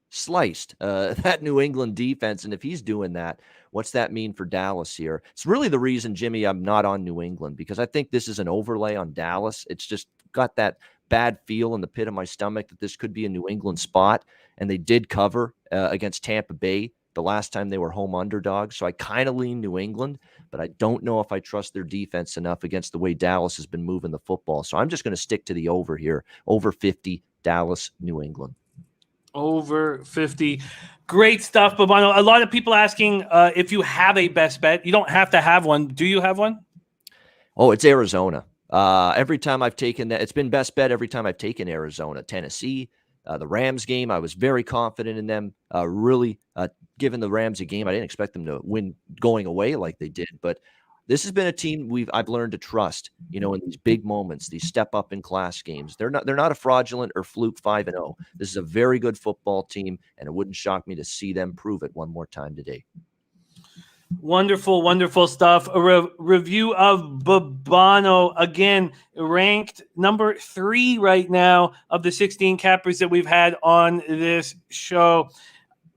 that New England defense, and if he's doing that, what's that mean for Dallas here? It's really the reason, Jimmy, I'm not on New England, because I think this is an overlay on Dallas. It's just got that bad feel in the pit of my stomach that this could be a New England spot, and they did cover against Tampa Bay the last time they were home underdogs. So I kind of lean New England, but I don't know if I trust their defense enough against the way Dallas has been moving the football. So I'm just going to stick to the over here, over 50, Dallas, New England. Over 50. Great stuff, Babano. A lot of people asking if you have a best bet. You don't have to have one. Do you have one? Oh, it's Arizona. Every time I've taken that, it's been best bet every time I've taken Arizona. Tennessee, the Rams game, I was very confident in them. Really giving the Rams a game. I didn't expect them to win going away like they did, but this has been a team I've learned to trust, in these big moments, these step up in class games. They're not a fraudulent or fluke 5-0. This is a very good football team, and it wouldn't shock me to see them prove it one more time today. Wonderful, wonderful stuff. A review of Babano, again, ranked number 3 right now of the 16 cappers that we've had on this show.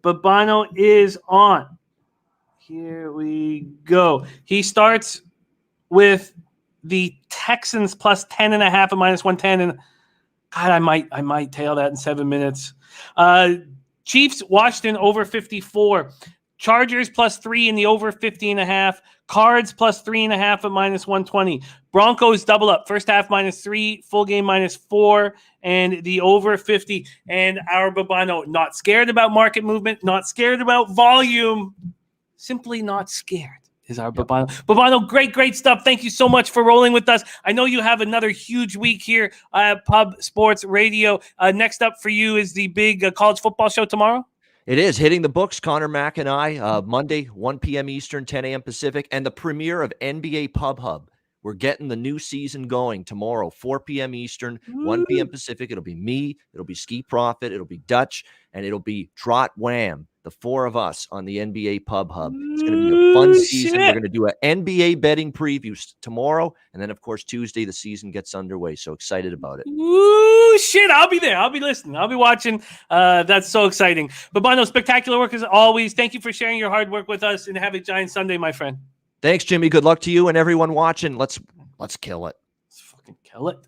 Babano is on. Here we go. He starts with the Texans plus 10.5 at minus 110. And God, I might tail that in 7 minutes. Chiefs, Washington over 54. Chargers plus 3 in the over 50.5. Cards plus 3.5 at minus 120. Broncos double up. First half minus 3, full game minus 4, and the over 50. And our Babano, not scared about market movement, not scared about volume, simply not scared is our Babano. Babano, great stuff. Thank you so much for rolling with us. I know you have another huge week here at Pub Sports Radio. Next up for you is the big college football show tomorrow. It is hitting the books. Connor Mack and I, Monday, 1 p.m. Eastern, 10 a.m. Pacific, and the premiere of NBA Pub Hub. We're getting the new season going tomorrow, 4 p.m. Eastern, 1 p.m. Pacific. It'll be me, it'll be Ski Profit, it'll be Dutch, and it'll be Trot Wham, the 4 of us on the NBA Pub Hub. It's going to be a fun season. We're going to do an NBA betting preview tomorrow, and then, of course, Tuesday, the season gets underway. So excited about it. Ooh, shit. I'll be there. I'll be listening. I'll be watching. That's so exciting. Babano, spectacular work as always. Thank you for sharing your hard work with us, and have a giant Sunday, my friend. Thanks, Jimmy. Good luck to you and everyone watching. Let's kill it. Let's fucking kill it.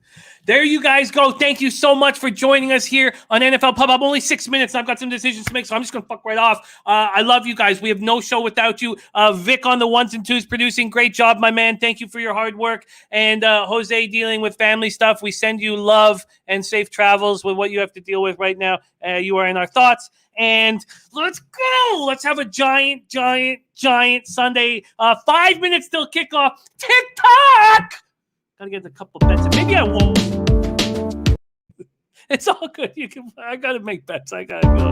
There you guys go. Thank you so much for joining us here on NFL Pub Hub. Only 6 minutes, and I've got some decisions to make, so I'm just going to fuck right off. I love you guys. We have no show without you. Vic on the 1s and 2s producing. Great job, my man. Thank you for your hard work. And Jose dealing with family stuff. We send you love and safe travels with what you have to deal with right now. You are in our thoughts. And let's go. Let's have a giant Sunday. 5 minutes till kickoff. TikTok. Gotta get a couple bets. Maybe I won't. It's all good. I gotta make bets. I gotta go.